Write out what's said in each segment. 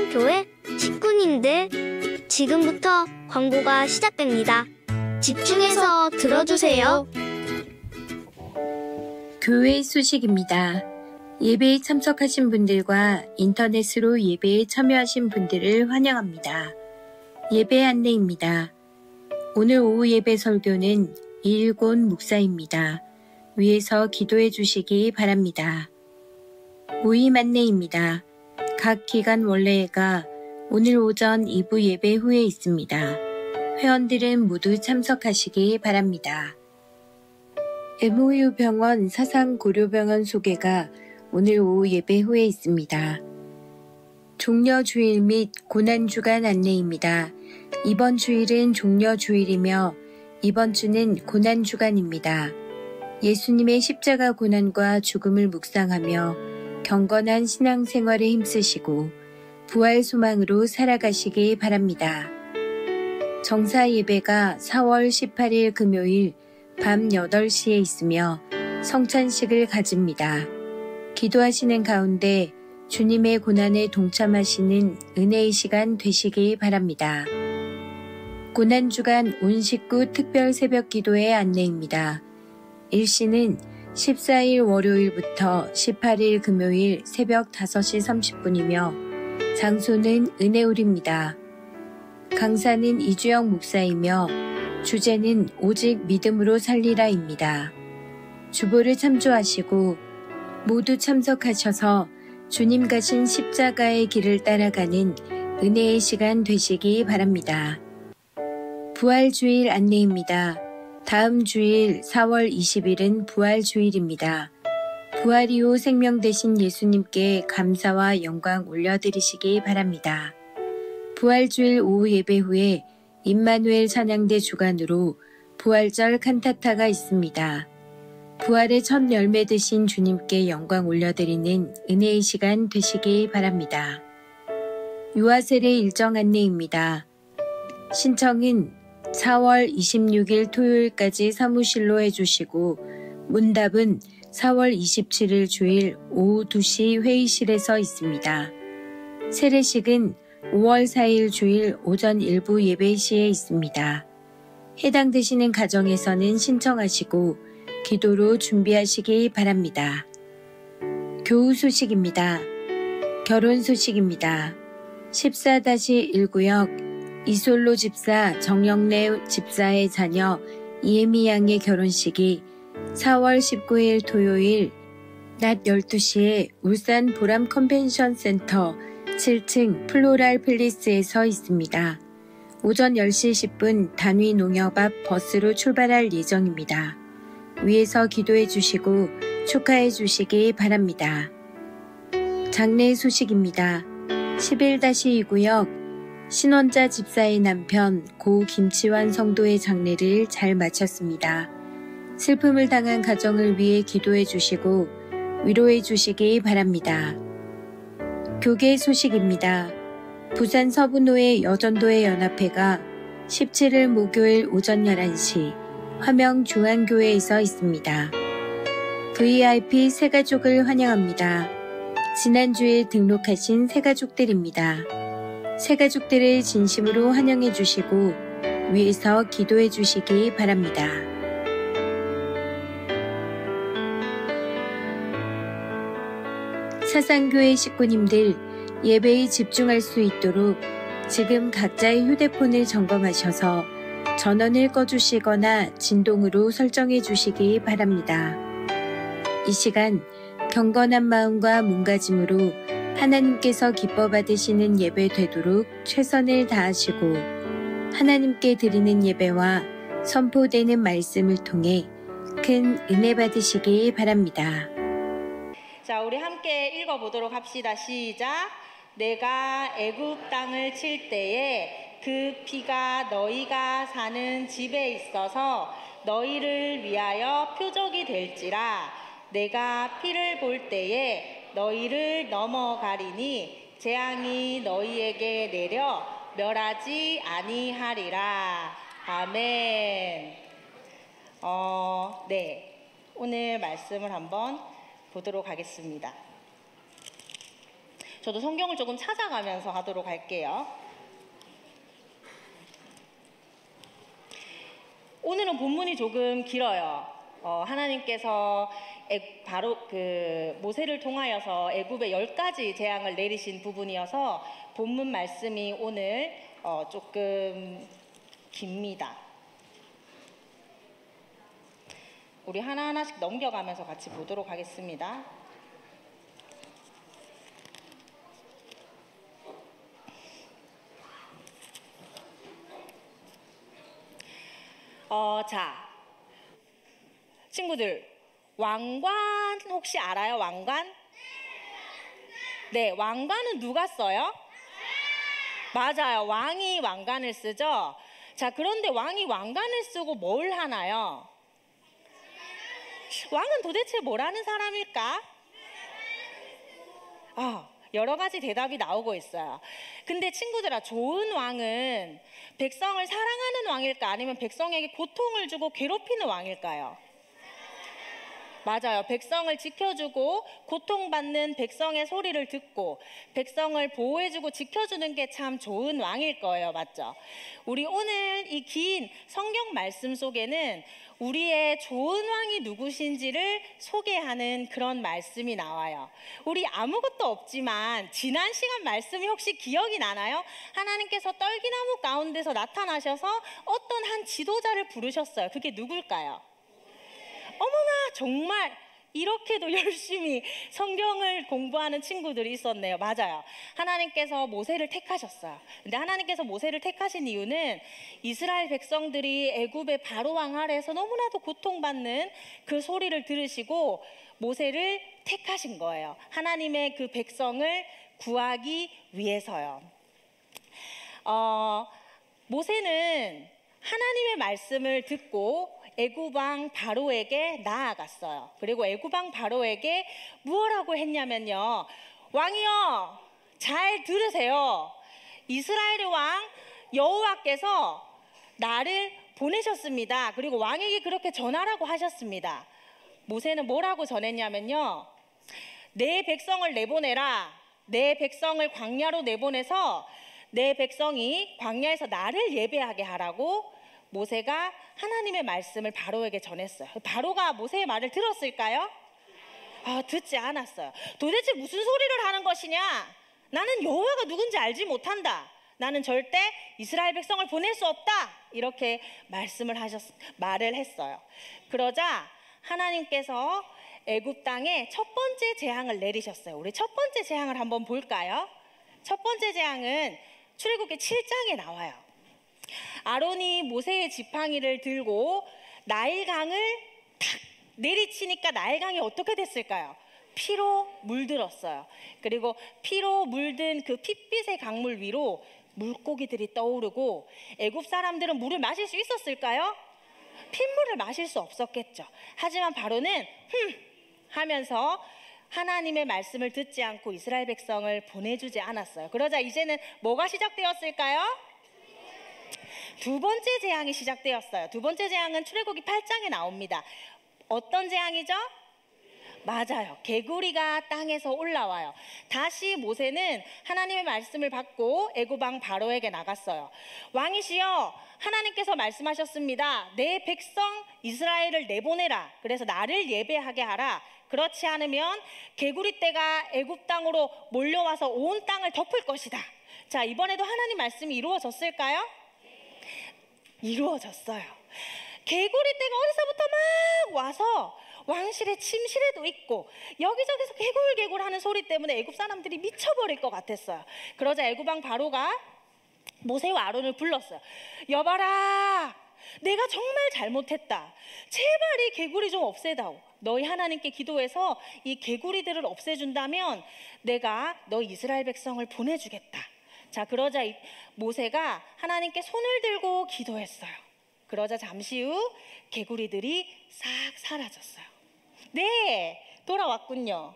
사상교회 식구님들, 지금부터 광고가 시작됩니다. 집중해서 들어주세요. 교회 소식입니다. 예배에 참석하신 분들과 인터넷으로 예배에 참여하신 분들을 환영합니다. 예배 안내입니다. 오늘 오후 예배 설교는 이일곤 목사입니다. 위에서 기도해 주시기 바랍니다. 모임 안내입니다. 각 기간 원래회가 오늘 오전 2부 예배 후에 있습니다. 회원들은 모두 참석하시기 바랍니다. MOU 병원 사상고려병원 소개가 오늘 오후 예배 후에 있습니다. 종려주일 및 고난주간 안내입니다. 이번 주일은 종려주일이며 이번 주는 고난주간입니다. 예수님의 십자가 고난과 죽음을 묵상하며 경건한 신앙생활에 힘쓰시고 부활 소망으로 살아가시기 바랍니다. 정사 예배가 4월 18일 금요일 밤 8시에 있으며 성찬식을 가집니다. 기도하시는 가운데 주님의 고난에 동참하시는 은혜의 시간 되시기 바랍니다. 고난주간 온 식구 특별 새벽 기도의 안내입니다. 일시는 14일 월요일부터 18일 금요일 새벽 5시 30분이며 장소는 은혜울입니다. 강사는 이주영 목사이며 주제는 오직 믿음으로 살리라입니다. 주보를 참조하시고 모두 참석하셔서 주님 가신 십자가의 길을 따라가는 은혜의 시간 되시기 바랍니다. 부활주일 안내입니다. 다음 주일 4월 20일은 부활주일입니다. 부활 이후 생명 되신 예수님께 감사와 영광 올려드리시기 바랍니다. 부활주일 오후 예배 후에 임마누엘 찬양대 주관으로 부활절 칸타타가 있습니다. 부활의 첫 열매 되신 주님께 영광 올려드리는 은혜의 시간 되시기 바랍니다. 유아세례 일정 안내입니다. 신청은 4월 26일 토요일까지 사무실로 해주시고 문답은 4월 27일 주일 오후 2시 회의실에서 있습니다. 세례식은 5월 4일 주일 오전 일부 예배 시에 있습니다. 해당되시는 가정에서는 신청하시고 기도로 준비하시기 바랍니다. 교우 소식입니다. 결혼 소식입니다. 14-1구역 이솔로 집사 정영래 집사의 자녀 이혜미 양의 결혼식이 4월 19일 토요일 낮 12시에 울산 보람 컨벤션 센터 7층 플로랄 팰리스에서 있습니다. 오전 10시 10분 단위 농협 앞 버스로 출발할 예정입니다. 위에서 기도해 주시고 축하해 주시기 바랍니다. 장례 소식입니다. 11-2구역 신원자 집사의 남편 고 김치환 성도의 장례를 잘 마쳤습니다. 슬픔을 당한 가정을 위해 기도해 주시고 위로해 주시기 바랍니다. 교계 소식입니다. 부산 서부노예 여전도회 연합회가 17일 목요일 오전 11시 화명 중앙교회에서 있습니다. VIP 새가족을 환영합니다. 지난주에 등록하신 새가족들입니다. 새가족들을 진심으로 환영해 주시고 위에서 기도해 주시기 바랍니다. 사상교회 식구님들 예배에 집중할 수 있도록 지금 각자의 휴대폰을 점검하셔서 전원을 꺼주시거나 진동으로 설정해 주시기 바랍니다. 이 시간 경건한 마음과 몸가짐으로 하나님께서 기뻐 받으시는 예배 되도록 최선을 다하시고 하나님께 드리는 예배와 선포되는 말씀을 통해 큰 은혜 받으시기 바랍니다. 자, 우리 함께 읽어보도록 합시다. 시작. 내가 애굽 땅을 칠 때에 그 피가 너희가 사는 집에 있어서 너희를 위하여 표적이 될지라. 내가 피를 볼 때에 너희를 넘어가리니 재앙이 너희에게 내려 멸하지 아니하리라. 아멘. 네, 오늘 말씀을 한번 보도록 하겠습니다. 저도 성경을 조금 찾아가면서 하도록 할게요. 오늘은 본문이 조금 길어요. 하나님께서 바로 그 모세를 통하여서 애굽에 10가지 재앙을 내리신 부분이어서 본문 말씀이 오늘 조금 깁니다. 우리 하나하나씩 넘겨가면서 같이 보도록 하겠습니다. 자, 친구들, 왕관 혹시 알아요? 왕관? 네, 왕관은 누가 써요? 맞아요. 왕이 왕관을 쓰죠. 자, 그런데 왕이 왕관을 쓰고 뭘 하나요? 왕은 도대체 뭐라는 사람일까? 여러 가지 대답이 나오고 있어요. 근데 친구들아, 좋은 왕은 백성을 사랑하는 왕일까? 아니면 백성에게 고통을 주고 괴롭히는 왕일까요? 맞아요. 백성을 지켜주고 고통받는 백성의 소리를 듣고 백성을 보호해주고 지켜주는 게 참 좋은 왕일 거예요. 맞죠? 우리 오늘 이 긴 성경 말씀 속에는 우리의 좋은 왕이 누구신지를 소개하는 그런 말씀이 나와요. 우리 아무것도 없지만 지난 시간 말씀이 혹시 기억이 나나요? 하나님께서 떨기나무 가운데서 나타나셔서 어떤 한 지도자를 부르셨어요. 그게 누굴까요? 어머나, 정말 이렇게도 열심히 성경을 공부하는 친구들이 있었네요. 맞아요. 하나님께서 모세를 택하셨어요. 근데 하나님께서 모세를 택하신 이유는 이스라엘 백성들이 애굽의 바로 왕 아래에서 너무나도 고통받는 그 소리를 들으시고 모세를 택하신 거예요. 하나님의 그 백성을 구하기 위해서요. 모세는 하나님의 말씀을 듣고 애굽 왕 바로에게 나아갔어요. 그리고 애굽 왕 바로에게 무엇라고 했냐면요, 왕이여, 잘 들으세요. 이스라엘의 왕 여호와께서 나를 보내셨습니다. 그리고 왕에게 그렇게 전하라고 하셨습니다. 모세는 뭐라고 전했냐면요, 내 백성을 내보내라. 내 백성을 광야로 내보내서 내 백성이 광야에서 나를 예배하게 하라고 모세가 하나님의 말씀을 바로에게 전했어요. 바로가 모세의 말을 들었을까요? 듣지 않았어요. 도대체 무슨 소리를 하는 것이냐? 나는 여호와가 누군지 알지 못한다. 나는 절대 이스라엘 백성을 보낼 수 없다. 이렇게 말을 했어요. 그러자 하나님께서 애굽 땅에 첫 번째 재앙을 내리셨어요. 우리 첫 번째 재앙을 한번 볼까요? 첫 번째 재앙은 출애굽기 7장에 나와요. 아론이 모세의 지팡이를 들고 나일강을 탁 내리치니까 나일강이 어떻게 됐을까요? 피로 물들었어요. 그리고 피로 물든 그 핏빛의 강물 위로 물고기들이 떠오르고 애굽 사람들은 물을 마실 수 있었을까요? 핏물을 마실 수 없었겠죠. 하지만 바로는 하면서 하나님의 말씀을 듣지 않고 이스라엘 백성을 보내주지 않았어요. 그러자 이제는 뭐가 시작되었을까요? 두 번째 재앙이 시작되었어요. 두 번째 재앙은 출애굽기 8장에 나옵니다. 어떤 재앙이죠? 맞아요. 개구리가 땅에서 올라와요. 다시 모세는 하나님의 말씀을 받고 애굽 왕 바로에게 나갔어요. 왕이시여, 하나님께서 말씀하셨습니다. 내 백성 이스라엘을 내보내라. 그래서 나를 예배하게 하라. 그렇지 않으면 개구리 떼가 애굽 땅으로 몰려와서 온 땅을 덮을 것이다. 자, 이번에도 하나님 말씀이 이루어졌을까요? 이루어졌어요. 개구리 떼가 어디서부터 막 와서 왕실의 침실에도 있고 여기저기서 개굴개굴 하는 소리 때문에 애굽 사람들이 미쳐버릴 것 같았어요. 그러자 애굽 왕 바로가 모세와 아론을 불렀어요. 여봐라, 내가 정말 잘못했다. 제발 이 개구리 좀 없애다오. 너희 하나님께 기도해서 이 개구리들을 없애준다면 내가 너희 이스라엘 백성을 보내주겠다. 자, 그러자 모세가 하나님께 손을 들고 기도했어요. 그러자 잠시 후 개구리들이 싹 사라졌어요. 네, 돌아왔군요.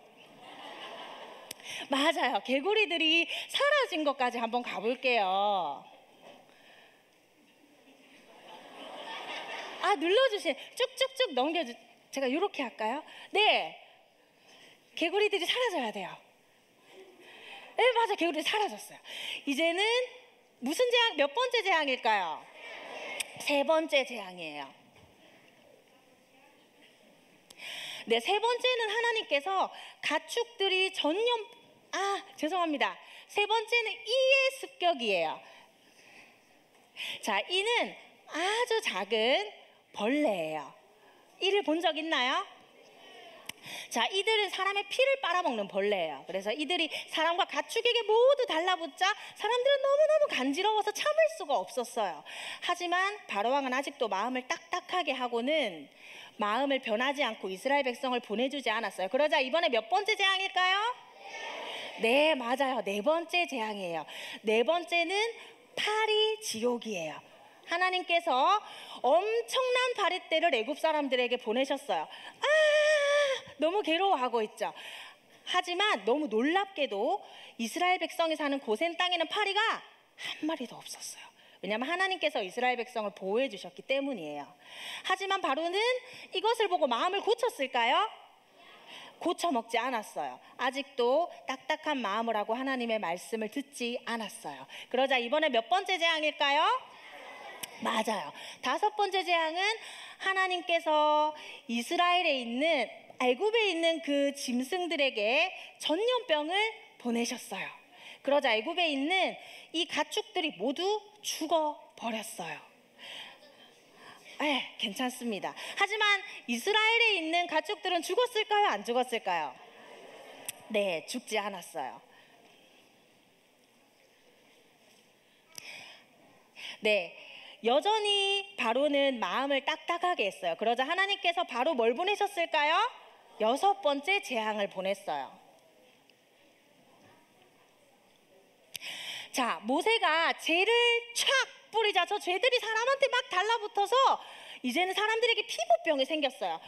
맞아요. 개구리들이 사라진 것까지 한번 가볼게요. 눌러주세요. 쭉쭉쭉 넘겨주. 제가 이렇게 할까요? 네, 개구리들이 사라져야 돼요. 네, 맞아. 개구리 사라졌어요. 이제는 무슨 재앙, 몇 번째 재앙일까요? 세 번째 재앙이에요. 네, 세 번째는 하나님께서 가축들이 죄송합니다. 세 번째는 이의 습격이에요. 자, 이는 아주 작은 벌레예요. 이를 본 적 있나요? 자, 이들은 사람의 피를 빨아먹는 벌레예요. 그래서 이들이 사람과 가축에게 모두 달라붙자 사람들은 너무너무 간지러워서 참을 수가 없었어요. 하지만 바로왕은 아직도 마음을 딱딱하게 하고는 마음을 변하지 않고 이스라엘 백성을 보내주지 않았어요. 그러자 이번에 몇 번째 재앙일까요? 네, 맞아요. 네 번째 재앙이에요. 네 번째는 파리 지옥이에요. 하나님께서 엄청난 파리떼를 애굽 사람들에게 보내셨어요. 너무 괴로워하고 있죠. 하지만 너무 놀랍게도 이스라엘 백성이 사는 고센 땅에는 파리가 한 마리도 없었어요. 왜냐하면 하나님께서 이스라엘 백성을 보호해 주셨기 때문이에요. 하지만 바로는 이것을 보고 마음을 고쳤을까요? 고쳐먹지 않았어요. 아직도 딱딱한 마음을 하고 하나님의 말씀을 듣지 않았어요. 그러자 이번에 몇 번째 재앙일까요? 맞아요. 다섯 번째 재앙은 하나님께서 애굽에 있는 그 짐승들에게 전염병을 보내셨어요. 그러자 애굽에 있는 이 가축들이 모두 죽어버렸어요. 네, 괜찮습니다. 하지만 이스라엘에 있는 가축들은 죽었을까요? 안 죽었을까요? 네, 죽지 않았어요. 네, 여전히 바로는 마음을 딱딱하게 했어요. 그러자 하나님께서 바로 뭘 보내셨을까요? 여섯 번째 재앙을 보냈어요. 자, 모세가 죄를 촥 뿌리자 저 죄들이 사람한테 막 달라붙어서 이제는 사람들에게 피부병이 생겼어요.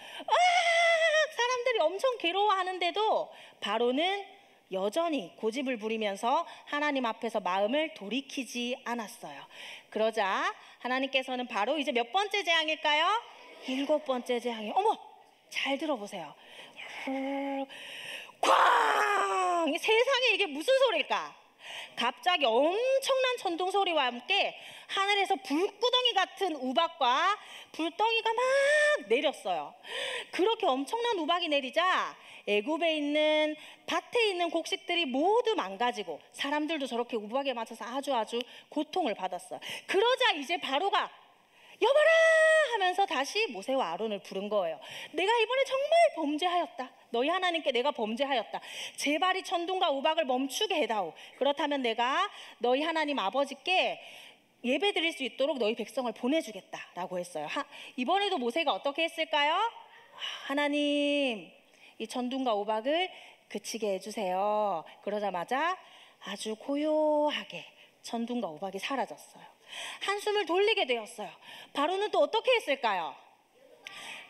사람들이 엄청 괴로워하는데도 바로는 여전히 고집을 부리면서 하나님 앞에서 마음을 돌이키지 않았어요. 그러자 하나님께서는 바로 이제 몇 번째 재앙일까요? 일곱 번째 재앙이에요. 어머, 잘 들어보세요. 쾅! 세상에 이게 무슨 소리일까? 갑자기 엄청난 천둥 소리와 함께 하늘에서 불구덩이 같은 우박과 불덩이가 막 내렸어요. 그렇게 엄청난 우박이 내리자 애굽에 있는 밭에 있는 곡식들이 모두 망가지고 사람들도 저렇게 우박에 맞춰서 아주 고통을 받았어요. 그러자 이제 바로가 여봐라 하면서 다시 모세와 아론을 부른 거예요. 내가 이번에 정말 범죄하였다. 너희 하나님께 내가 범죄하였다. 제발 이 천둥과 우박을 멈추게 해다오. 그렇다면 내가 너희 하나님 아버지께 예배 드릴 수 있도록 너희 백성을 보내주겠다라고 했어요. 이번에도 모세가 어떻게 했을까요? 하나님, 이 천둥과 우박을 그치게 해주세요. 그러자마자 아주 고요하게 천둥과 우박이 사라졌어요. 한숨을 돌리게 되었어요. 바로는 또 어떻게 했을까요?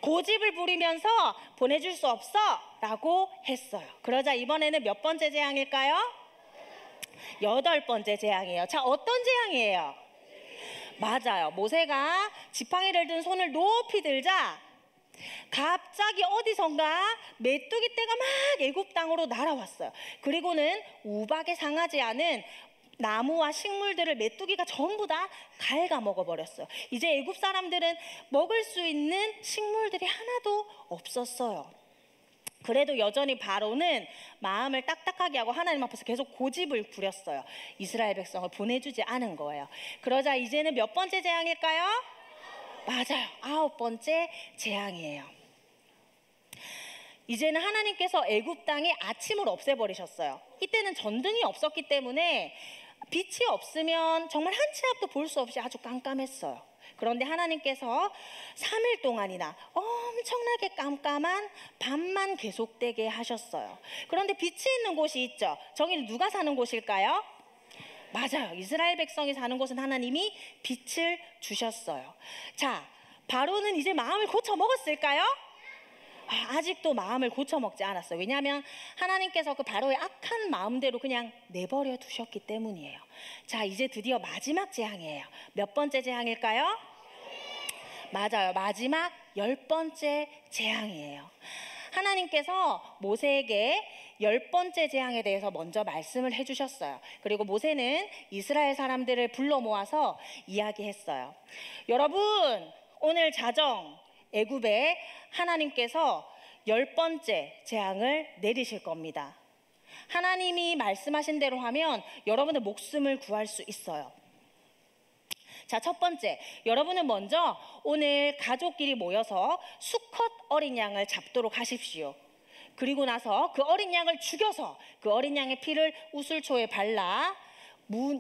고집을 부리면서 보내줄 수 없어 라고 했어요. 그러자 이번에는 몇 번째 재앙일까요? 여덟 번째 재앙이에요. 자, 어떤 재앙이에요? 맞아요. 모세가 지팡이를 든 손을 높이 들자 갑자기 어디선가 메뚜기 떼가 막 애굽 땅으로 날아왔어요. 그리고는 우박에 상하지 않은 나무와 식물들을 메뚜기가 전부 다 갉아먹어 버렸어요. 이제 애굽 사람들은 먹을 수 있는 식물들이 하나도 없었어요. 그래도 여전히 바로는 마음을 딱딱하게 하고 하나님 앞에서 계속 고집을 부렸어요. 이스라엘 백성을 보내주지 않은 거예요. 그러자 이제는 몇 번째 재앙일까요? 맞아요. 아홉 번째 재앙이에요. 이제는 하나님께서 애굽 땅에 아침을 없애버리셨어요. 이때는 전등이 없었기 때문에 빛이 없으면 정말 한 치 앞도 볼 수 없이 아주 깜깜했어요. 그런데 하나님께서 3일 동안이나 엄청나게 깜깜한 밤만 계속되게 하셨어요. 그런데 빛이 있는 곳이 있죠. 저기는 누가 사는 곳일까요? 맞아요. 이스라엘 백성이 사는 곳은 하나님이 빛을 주셨어요. 자, 바로는 이제 마음을 고쳐 먹었을까요? 아직도 마음을 고쳐먹지 않았어요. 왜냐하면 하나님께서 그 바로의 악한 마음대로 그냥 내버려 두셨기 때문이에요. 자, 이제 드디어 마지막 재앙이에요. 몇 번째 재앙일까요? 맞아요. 마지막 10번째 재앙이에요. 하나님께서 모세에게 10번째 재앙에 대해서 먼저 말씀을 해주셨어요. 그리고 모세는 이스라엘 사람들을 불러 모아서 이야기했어요. 여러분, 오늘 자정 애굽에 하나님께서 10번째 재앙을 내리실 겁니다. 하나님이 말씀하신 대로 하면 여러분의 목숨을 구할 수 있어요. 자, 첫 번째, 여러분은 먼저 오늘 가족끼리 모여서 수컷 어린 양을 잡도록 하십시오. 그리고 나서 그 어린 양을 죽여서 그 어린 양의 피를 우슬초에 발라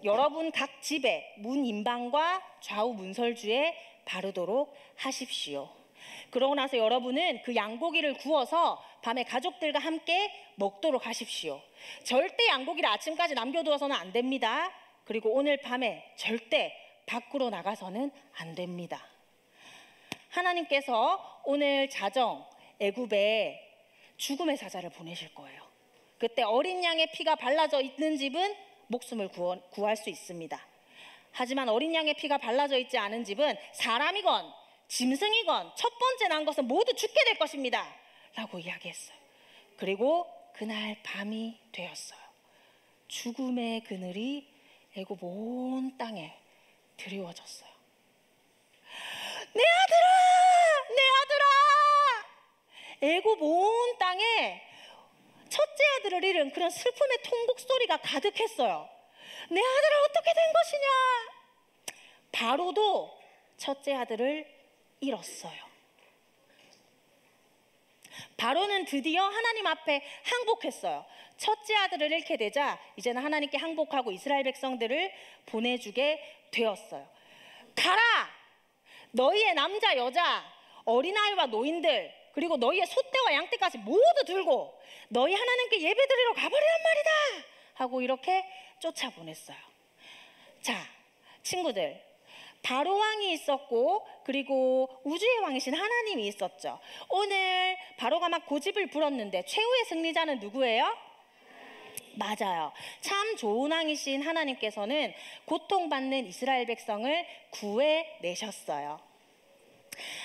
여러분 각 집의 문 인방과 좌우 문설주에 바르도록 하십시오. 그러고 나서 여러분은 그 양고기를 구워서 밤에 가족들과 함께 먹도록 하십시오. 절대 양고기를 아침까지 남겨두어서는 안 됩니다. 그리고 오늘 밤에 절대 밖으로 나가서는 안 됩니다. 하나님께서 오늘 자정 애굽에 죽음의 사자를 보내실 거예요. 그때 어린 양의 피가 발라져 있는 집은 목숨을 구할 수 있습니다. 하지만 어린 양의 피가 발라져 있지 않은 집은 사람이건 짐승이건 첫 번째 난 것은 모두 죽게 될 것입니다 라고 이야기했어요. 그리고 그날 밤이 되었어요. 죽음의 그늘이 애굽 온 땅에 드리워졌어요. 내 아들아! 내 아들아! 애굽 온 땅에 첫째 아들을 잃은 그런 슬픔의 통곡 소리가 가득했어요. 내 아들아, 어떻게 된 것이냐? 바로도 첫째 아들을 잃었어요. 바로는 드디어 하나님 앞에 항복했어요. 첫째 아들을 잃게 되자 이제는 하나님께 항복하고 이스라엘 백성들을 보내주게 되었어요. 가라! 너희의 남자, 여자, 어린아이와 노인들, 그리고 너희의 소떼와 양떼까지 모두 들고 너희 하나님께 예배드리러 가버리란 말이다! 하고 이렇게 쫓아보냈어요. 자, 친구들, 바로 왕이 있었고 그리고 우주의 왕이신 하나님이 있었죠. 오늘 바로가 막 고집을 부렸는데 최후의 승리자는 누구예요? 맞아요. 참 좋은 왕이신 하나님께서는 고통받는 이스라엘 백성을 구해내셨어요.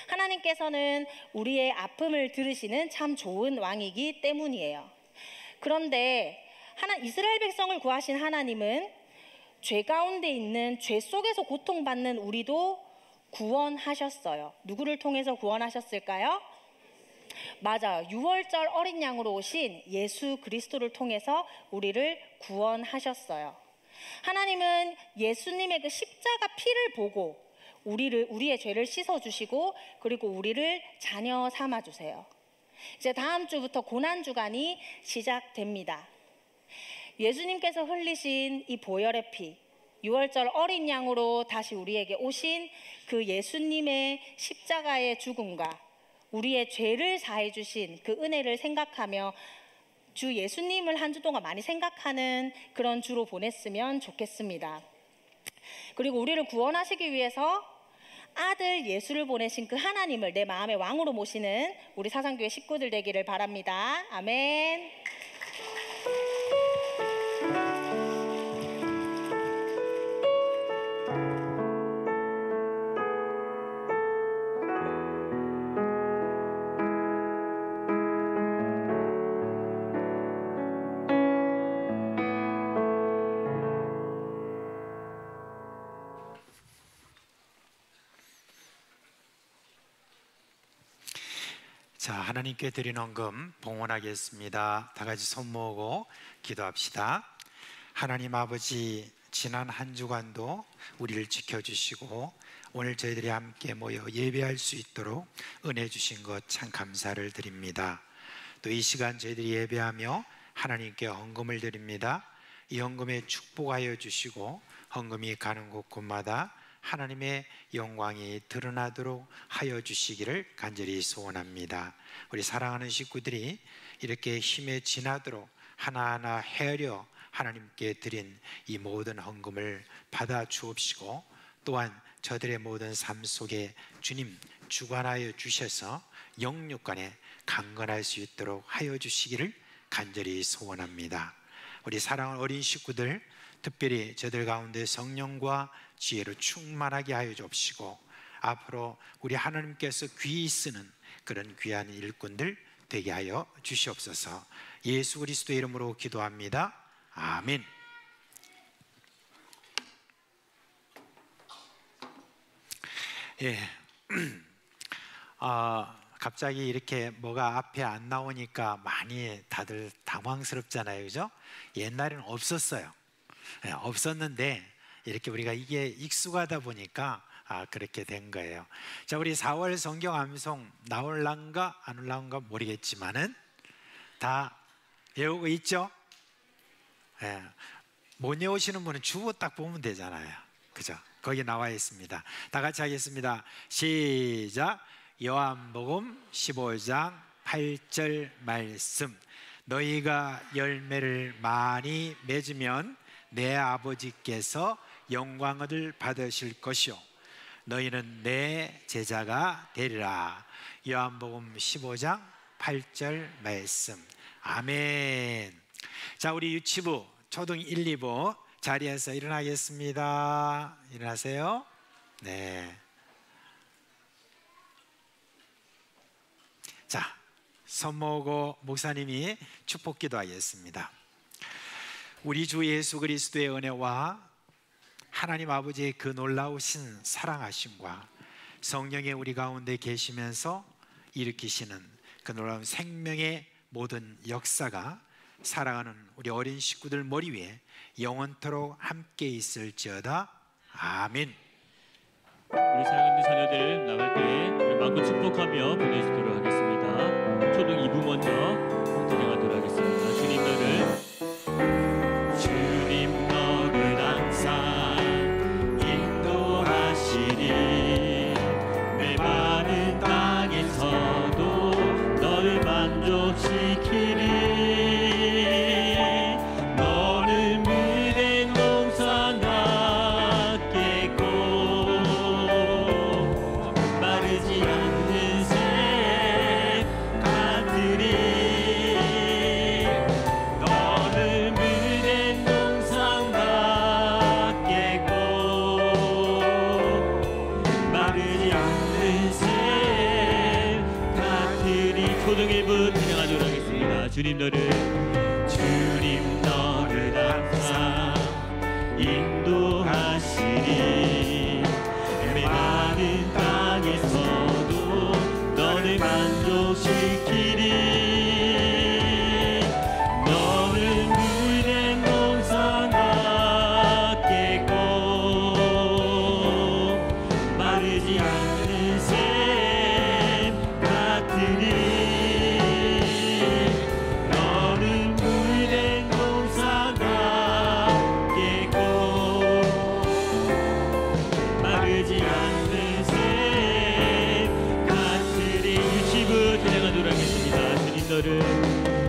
하나님께서는 우리의 아픔을 들으시는 참 좋은 왕이기 때문이에요. 그런데 이스라엘 백성을 구하신 하나님은 죄 가운데 있는 죄 속에서 고통받는 우리도 구원하셨어요. 누구를 통해서 구원하셨을까요? 맞아요. 유월절 어린 양으로 오신 예수 그리스도를 통해서 우리를 구원하셨어요. 하나님은 예수님의 그 십자가 피를 보고 우리의 죄를 씻어주시고 그리고 우리를 자녀 삼아주세요. 이제 다음 주부터 고난주간이 시작됩니다. 예수님께서 흘리신 이 보혈의 피, 유월절 어린 양으로 다시 우리에게 오신 그 예수님의 십자가의 죽음과 우리의 죄를 사해 주신 그 은혜를 생각하며 주 예수님을 한 주 동안 많이 생각하는 그런 주로 보냈으면 좋겠습니다. 그리고 우리를 구원하시기 위해서 아들 예수를 보내신 그 하나님을 내 마음의 왕으로 모시는 우리 사상교회 식구들 되기를 바랍니다. 아멘. 자, 하나님께 드린 헌금 봉헌하겠습니다. 다 같이 손 모으고 기도합시다. 하나님 아버지, 지난 한 주간도 우리를 지켜주시고 오늘 저희들이 함께 모여 예배할 수 있도록 은혜 주신 것 참 감사를 드립니다. 또 이 시간 저희들이 예배하며 하나님께 헌금을 드립니다. 이 헌금에 축복하여 주시고 헌금이 가는 곳곳마다 하나님의 영광이 드러나도록 하여 주시기를 간절히 소원합니다. 우리 사랑하는 식구들이 이렇게 힘에 지나도록 하나하나 헤아려 하나님께 드린 이 모든 헌금을 받아 주옵시고 또한 저들의 모든 삶 속에 주님 주관하여 주셔서 영육간에 강건할 수 있도록 하여 주시기를 간절히 소원합니다. 우리 사랑하는 어린 식구들, 특별히 저들 가운데 성령과 지혜로 충만하게 하여 주옵시고 앞으로 우리 하나님께서 귀히 쓰는 그런 귀한 일꾼들 되게 하여 주시옵소서. 예수 그리스도의 이름으로 기도합니다. 아멘. 예. 갑자기 이렇게 뭐가 앞에 안 나오니까 많이 다들 당황스럽잖아요, 그죠? 옛날에는 없었어요. 예, 없었는데 이렇게 우리가 이게 익숙하다 보니까 그렇게 된 거예요. 자, 우리 4월 성경 암송 나올란가 안 올라온가 모르겠지만은 다 외우고 있죠? 예, 못 외우시는 분은 주보 딱 보면 되잖아요, 그죠? 거기 나와 있습니다. 다 같이 하겠습니다. 시작. 요한복음 15장 8절 말씀. 너희가 열매를 많이 맺으면 내 아버지께서 영광을 받으실 것이요 너희는 내 제자가 되리라. 요한복음 15장 8절 말씀. 아멘. 자, 우리 유치부 초등 1, 2부 자리에서 일어나겠습니다. 일어나세요. 네. 자, 손모고 목사님이 축복기도 하겠습니다. 우리 주 예수 그리스도의 은혜와 하나님 아버지의 그 놀라우신 사랑하심과 성령의 우리 가운데 계시면서 일으키시는 그 놀라운 생명의 모든 역사가 사랑하는 우리 어린 식구들 머리 위에 영원토록 함께 있을지어다. 아멘. 우리 사랑하는 자녀들 나갈 때 우리 마음껏 축복하며 보내주도록 하겠습니다. 초등 2부 먼저 진행하도록 하겠습니다. 주님 너를 항상 인도하시리. 메마른 땅에서도 너를 만족시키리. 주님 너를 항상 인도하시리. 메마른 땅에서도 너를 만족시키리. 너는 물된 동산 같겠고 마르지 않는 샘 같으리.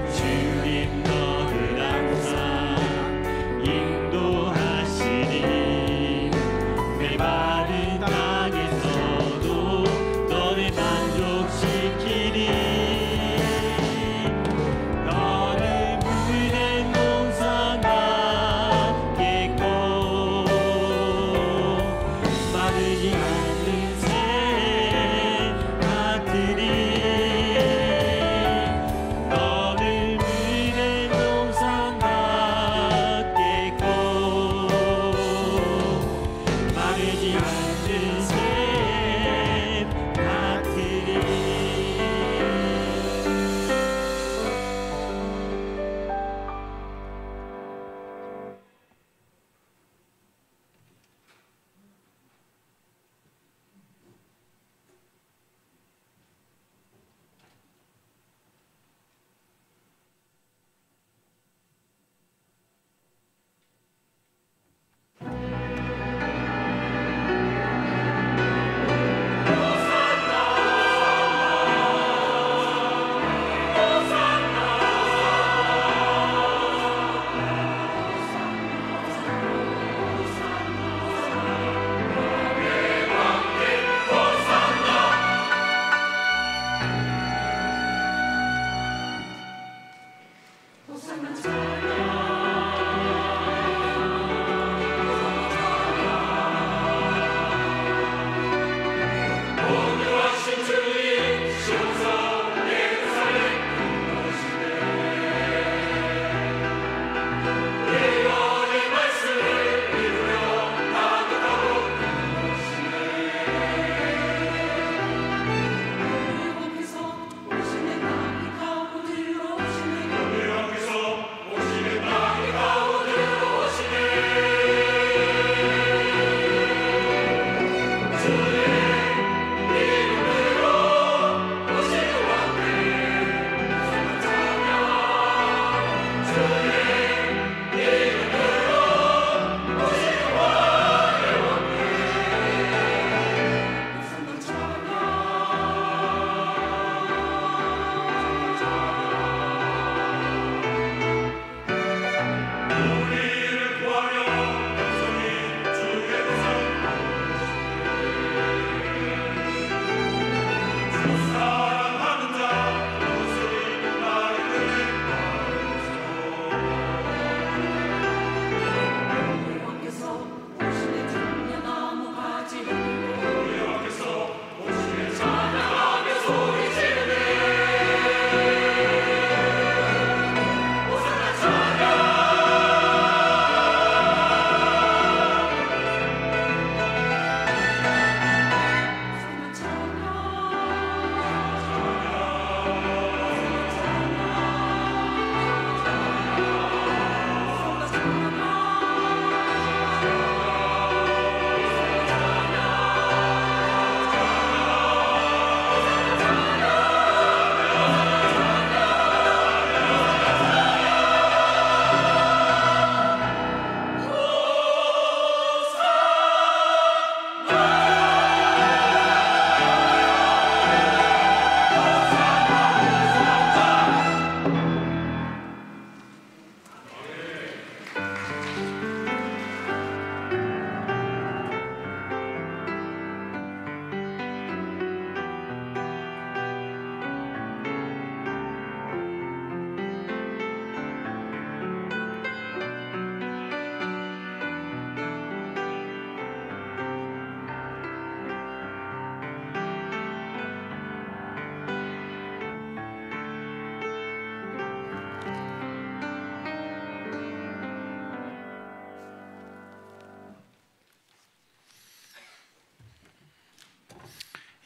주님 너를 항상 인도하시리. 메마른 땅에서도 너를 만족시키리. 너는 물된 동산 같겠고 마르지 않는 샘 같으리.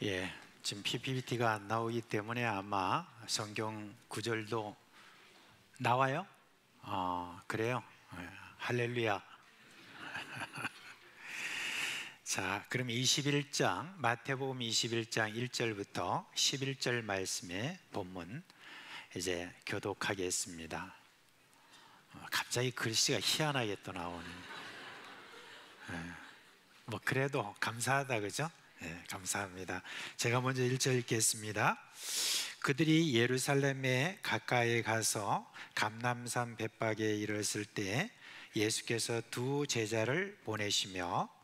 예, 지금 PPT가 안 나오기 때문에 아마 성경 구절도 나와요? 그래요? 예, 할렐루야. 자, 그럼 21장 마태복음 21장 1절부터 11절 말씀의 본문 이제 교독하겠습니다. 갑자기 글씨가 희한하게 또 나오는. 뭐 그래도 감사하다, 그죠? 네, 감사합니다. 제가 먼저 1절 읽겠습니다. 그들이 예루살렘에 가까이 가서 감람산 벳박에 이르렀을 때 예수께서 두 제자를 보내시며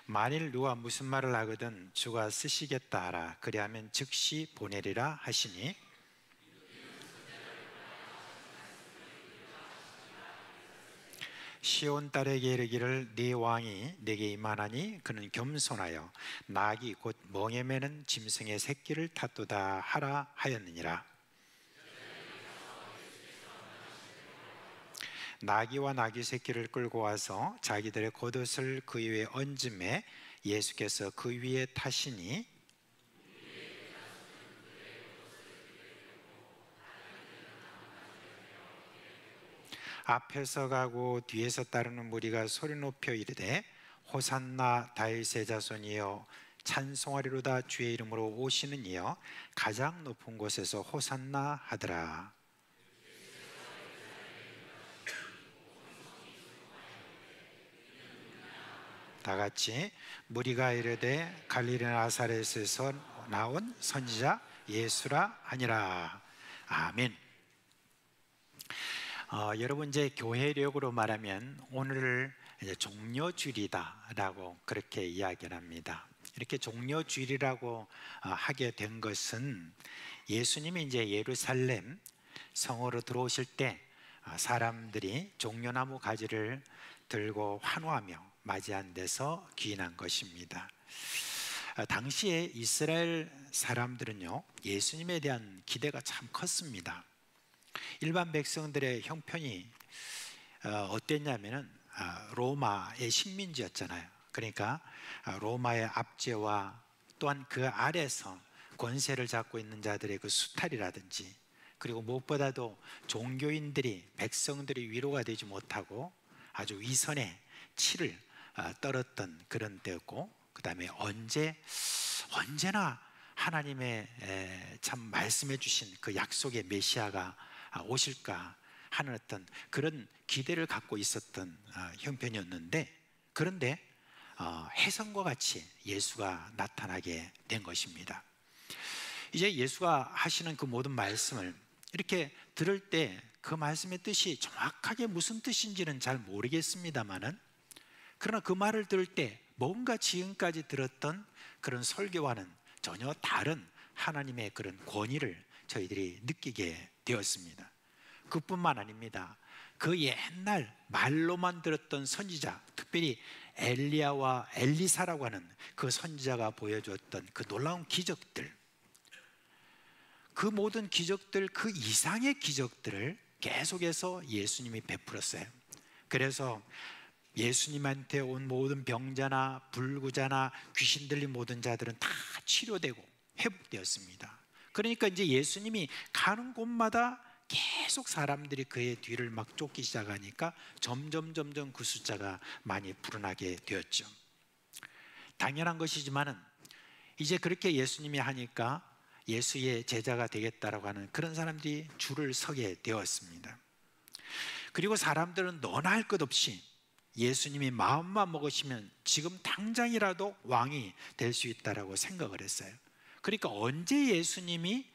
만일 누가 무슨 말을 하거든 주가 쓰시겠다 하라. 그리하면 즉시 보내리라 하시니 시온 딸에게 이르기를 네 왕이 내게 임하나니 그는 겸손하여 낙이 곧 멍에 매는 짐승의 새끼를 탔도다 하라 하였느니라. 나귀와 나귀 새끼를 끌고 와서 자기들의 겉옷을 그 위에 얹음에 예수께서 그 위에 타시니 앞에서 가고 뒤에서 따르는 무리가 소리 높여 이르되 호산나 다윗의 자손이여 찬송하리로다 주의 이름으로 오시는 이여 가장 높은 곳에서 호산나 하더라. 다 같이 무리가 이르되 갈릴리 나사렛에서 나온 선지자 예수라 하니라. 아멘. 여러분, 이제 교회력으로 말하면 오늘을 이제 종료주일이다라고 그렇게 이야기를 합니다. 이렇게 종료주일이라고 하게 된 것은 예수님이 이제 예루살렘 성으로 들어오실 때 사람들이 종려나무 가지를 들고 환호하며 맞이한 데서 기인한 것입니다. 당시에 이스라엘 사람들은요, 예수님에 대한 기대가 참 컸습니다. 일반 백성들의 형편이 어땠냐면은 로마의 식민지였잖아요. 그러니까 로마의 압제와 또한 그 아래서 권세를 잡고 있는 자들의 그 수탈이라든지, 그리고 무엇보다도 종교인들이 백성들이 위로가 되지 못하고 아주 위선의 치를 떨었던 그런 때였고, 그 다음에 언제나 하나님의 참 말씀해 주신 그 약속의 메시아가 오실까 하는 어떤 그런 기대를 갖고 있었던 형편이었는데, 그런데 혜성과 같이 예수가 나타나게 된 것입니다. 이제 예수가 하시는 그 모든 말씀을 이렇게 들을 때 그 말씀의 뜻이 정확하게 무슨 뜻인지는 잘 모르겠습니다만은, 그러나 그 말을 들을 때 뭔가 지금까지 들었던 그런 설교와는 전혀 다른 하나님의 그런 권위를 저희들이 느끼게 되었습니다. 그뿐만 아닙니다. 그 옛날 말로만 들었던 선지자, 특별히 엘리야와 엘리사라고 하는 그 선지자가 보여주었던 그 놀라운 기적들, 그 모든 기적들, 그 이상의 기적들을 계속해서 예수님이 베풀었어요. 그래서 예수님한테 온 모든 병자나 불구자나 귀신 들린 모든 자들은 다 치료되고 회복되었습니다. 그러니까 이제 예수님이 가는 곳마다 계속 사람들이 그의 뒤를 막 쫓기 시작하니까 점점 그 숫자가 많이 불어나게 되었죠. 당연한 것이지만은 이제 그렇게 예수님이 하니까 예수의 제자가 되겠다라고 하는 그런 사람들이 줄을 서게 되었습니다. 그리고 사람들은 너나 할 것 없이 예수님이 마음만 먹으시면 지금 당장이라도 왕이 될 수 있다라고 생각을 했어요. 그러니까 언제 예수님이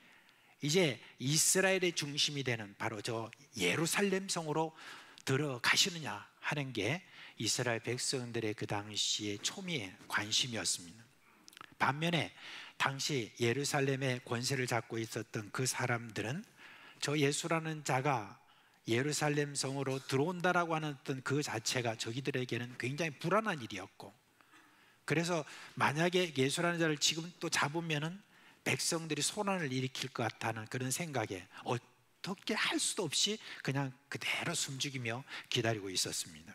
이제 이스라엘의 중심이 되는 바로 저 예루살렘 성으로 들어가시느냐 하는 게 이스라엘 백성들의 그 당시의 초미의 관심이었습니다. 반면에 당시 예루살렘의 권세를 잡고 있었던 그 사람들은 저 예수라는 자가 예루살렘 성으로 들어온다라고 하는 어떤 그 자체가 저기들에게는 굉장히 불안한 일이었고, 그래서 만약에 예수라는 자를 지금 또 잡으면은 백성들이 소란을 일으킬 것 같다는 그런 생각에 어떻게 할 수도 없이 그냥 그대로 숨죽이며 기다리고 있었습니다.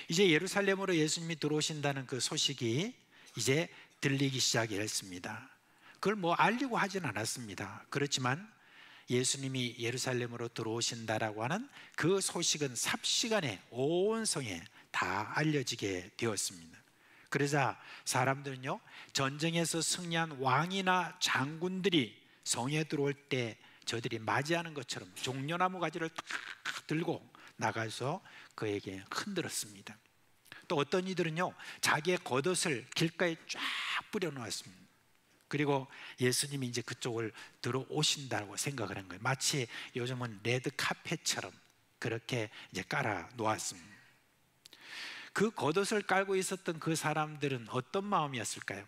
이제 예루살렘으로 예수님이 들어오신다는 그 소식이 이제 들리기 시작했습니다. 그걸 뭐 알리고 하진 않았습니다. 그렇지만 예수님이 예루살렘으로 들어오신다라고 하는 그 소식은 삽시간에 온 성에 다 알려지게 되었습니다. 그러자 사람들은요, 전쟁에서 승리한 왕이나 장군들이 성에 들어올 때 저들이 맞이하는 것처럼 종려나무 가지를 탁 들고 나가서 그에게 흔들었습니다. 또 어떤 이들은요, 자기의 겉옷을 길가에 쫙 뿌려놓았습니다. 그리고 예수님이 이제 그쪽을 들어오신다고 생각을 한 거예요. 마치 요즘은 레드 카펫처럼 그렇게 이제 깔아 놓았습니다. 그 겉옷을 깔고 있었던 그 사람들은 어떤 마음이었을까요?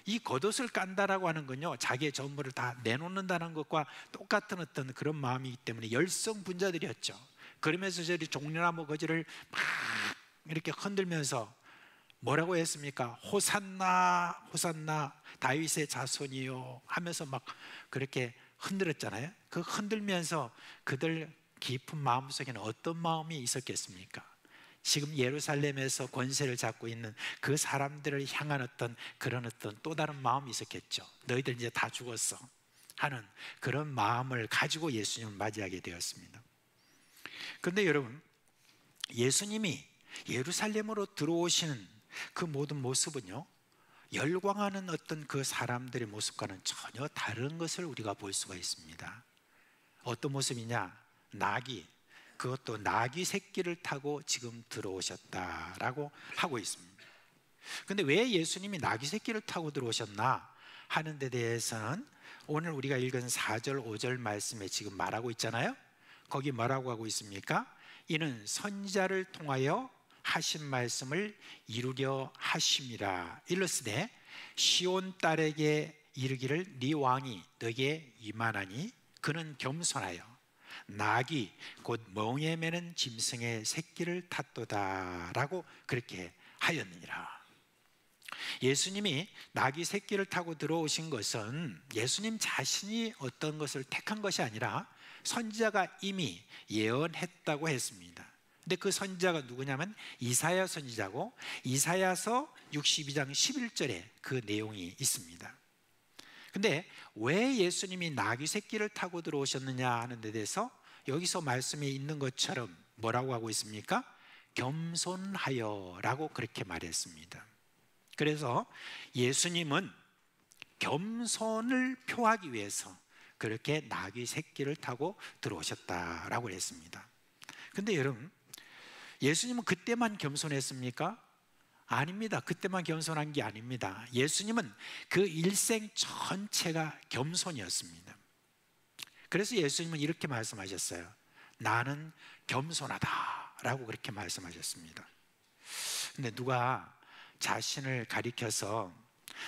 이 겉옷을 깐다라고 하는 건요, 자기의 전부를 다 내놓는다는 것과 똑같은 어떤 그런 마음이기 때문에 열성분자들이었죠. 그러면서 저리 종려나무 거지를 막 이렇게 흔들면서 뭐라고 했습니까? 호산나 호산나 다윗의 자손이요 하면서 막 그렇게 흔들었잖아요. 그 흔들면서 그들 깊은 마음속에는 어떤 마음이 있었겠습니까? 지금 예루살렘에서 권세를 잡고 있는 그 사람들을 향한 어떤 그런 어떤 또 다른 마음이 있었겠죠. 너희들 이제 다 죽었어 하는 그런 마음을 가지고 예수님을 맞이하게 되었습니다. 그런데 여러분, 예수님이 예루살렘으로 들어오시는 그 모든 모습은요, 열광하는 어떤 그 사람들의 모습과는 전혀 다른 것을 우리가 볼 수가 있습니다. 어떤 모습이냐? 나귀, 그것도 나귀 새끼를 타고 지금 들어오셨다라고 하고 있습니다. 그런데 왜 예수님이 나귀 새끼를 타고 들어오셨나 하는 데 대해서는 오늘 우리가 읽은 4절 5절 말씀에 지금 말하고 있잖아요. 거기 뭐라고 하고 있습니까? 이는 선지자를 통하여 하신 말씀을 이루려 하심이라. 일러스되 시온 딸에게 이르기를 네 왕이 너에게 임하나니 그는 겸손하여 나귀 곧 멍에 매는 짐승의 새끼를 탔도다라고 그렇게 하였느니라. 예수님이 나귀 새끼를 타고 들어오신 것은 예수님 자신이 어떤 것을 택한 것이 아니라 선지자가 이미 예언했다고 했습니다. 근데 그 선지자가 누구냐면 이사야 선지자고, 이사야서 62장 11절에 그 내용이 있습니다. 근데 왜 예수님이 나귀 새끼를 타고 들어오셨느냐 하는 데 대해서 여기서 말씀이 있는 것처럼 뭐라고 하고 있습니까? 겸손하여 라고 그렇게 말했습니다. 그래서 예수님은 겸손을 표하기 위해서 그렇게 나귀 새끼를 타고 들어오셨다라고 했습니다. 근데 여러분, 예수님은 그때만 겸손했습니까? 아닙니다. 그때만 겸손한 게 아닙니다. 예수님은 그 일생 전체가 겸손이었습니다. 그래서 예수님은 이렇게 말씀하셨어요. 나는 겸손하다 라고 그렇게 말씀하셨습니다. 근데 누가 자신을 가리켜서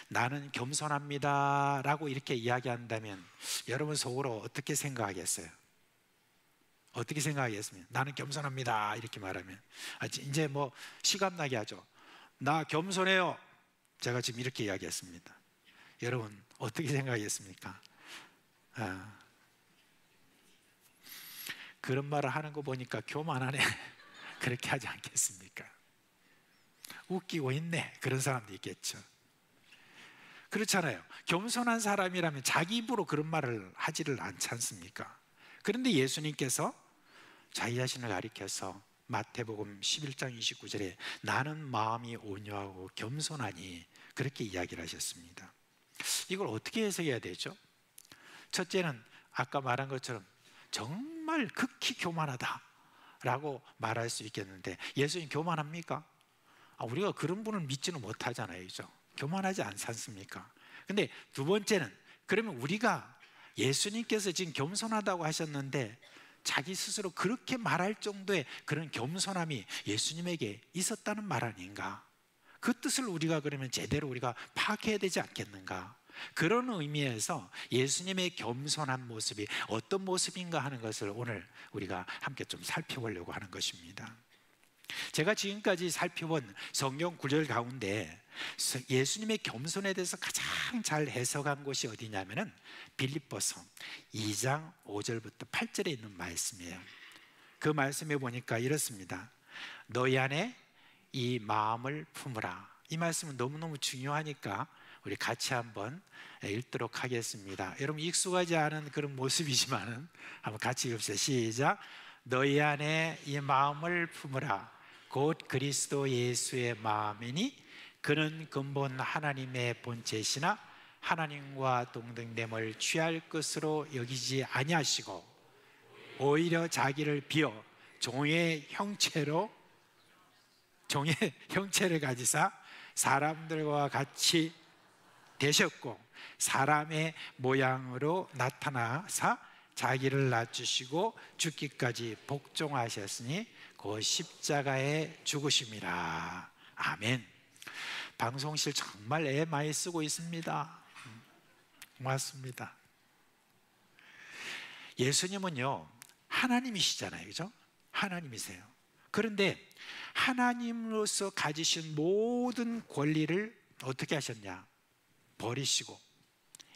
나는 겸손합니다 라고 이렇게 이야기한다면 여러분 속으로 어떻게 생각하겠어요? 어떻게 생각하겠습니까? 나는 겸손합니다 이렇게 말하면 이제 뭐 시감나게 하죠. 나 겸손해요. 제가 지금 이렇게 이야기했습니다. 여러분 어떻게 생각하겠습니까? 그런 말을 하는 거 보니까 교만하네 그렇게 하지 않겠습니까? 웃기고 있네 그런 사람도 있겠죠. 그렇잖아요. 겸손한 사람이라면 자기 입으로 그런 말을 하지를 않지 않습니까? 그런데 예수님께서 자기 자신을 가리켜서 마태복음 11장 29절에 나는 마음이 온유하고 겸손하니 그렇게 이야기를 하셨습니다. 이걸 어떻게 해석해야 되죠? 첫째는 아까 말한 것처럼 정말 극히 교만하다 라고 말할 수 있겠는데 예수님 교만합니까? 우리가 그런 분을 믿지는 못하잖아요. 그죠? 교만하지 않지 않습니까? 근데 두 번째는 그러면 우리가 예수님께서 지금 겸손하다고 하셨는데 자기 스스로 그렇게 말할 정도의 그런 겸손함이 예수님에게 있었다는 말 아닌가? 그 뜻을 우리가 그러면 제대로 우리가 파악해야 되지 않겠는가? 그런 의미에서 예수님의 겸손한 모습이 어떤 모습인가 하는 것을 오늘 우리가 함께 좀 살펴보려고 하는 것입니다. 제가 지금까지 살펴본 성경 구절 가운데 예수님의 겸손에 대해서 가장 잘 해석한 곳이 어디냐면은 빌립보서 2장 5절부터 8절에 있는 말씀이에요. 그 말씀에 보니까 이렇습니다. 너희 안에 이 마음을 품으라. 이 말씀은 너무너무 중요하니까 우리 같이 한번 읽도록 하겠습니다. 여러분 익숙하지 않은 그런 모습이지만은 한번 같이 읽읍시다. 시작. 너희 안에 이 마음을 품으라. 곧 그리스도 예수의 마음이니 그는 근본 하나님의 본체시나 하나님과 동등됨을 취할 것으로 여기지 아니하시고 오히려 자기를 비어 종의 형체를 가지사 사람들과 같이 되셨고 사람의 모양으로 나타나사 자기를 낮추시고 죽기까지 복종하셨으니 그 십자가에 죽으심이라. 아멘. 방송실 정말 애 많이 쓰고 있습니다. 고맙습니다. 예수님은요 하나님이시잖아요, 그죠? 하나님이세요. 그런데 하나님으로서 가지신 모든 권리를 어떻게 하셨냐? 버리시고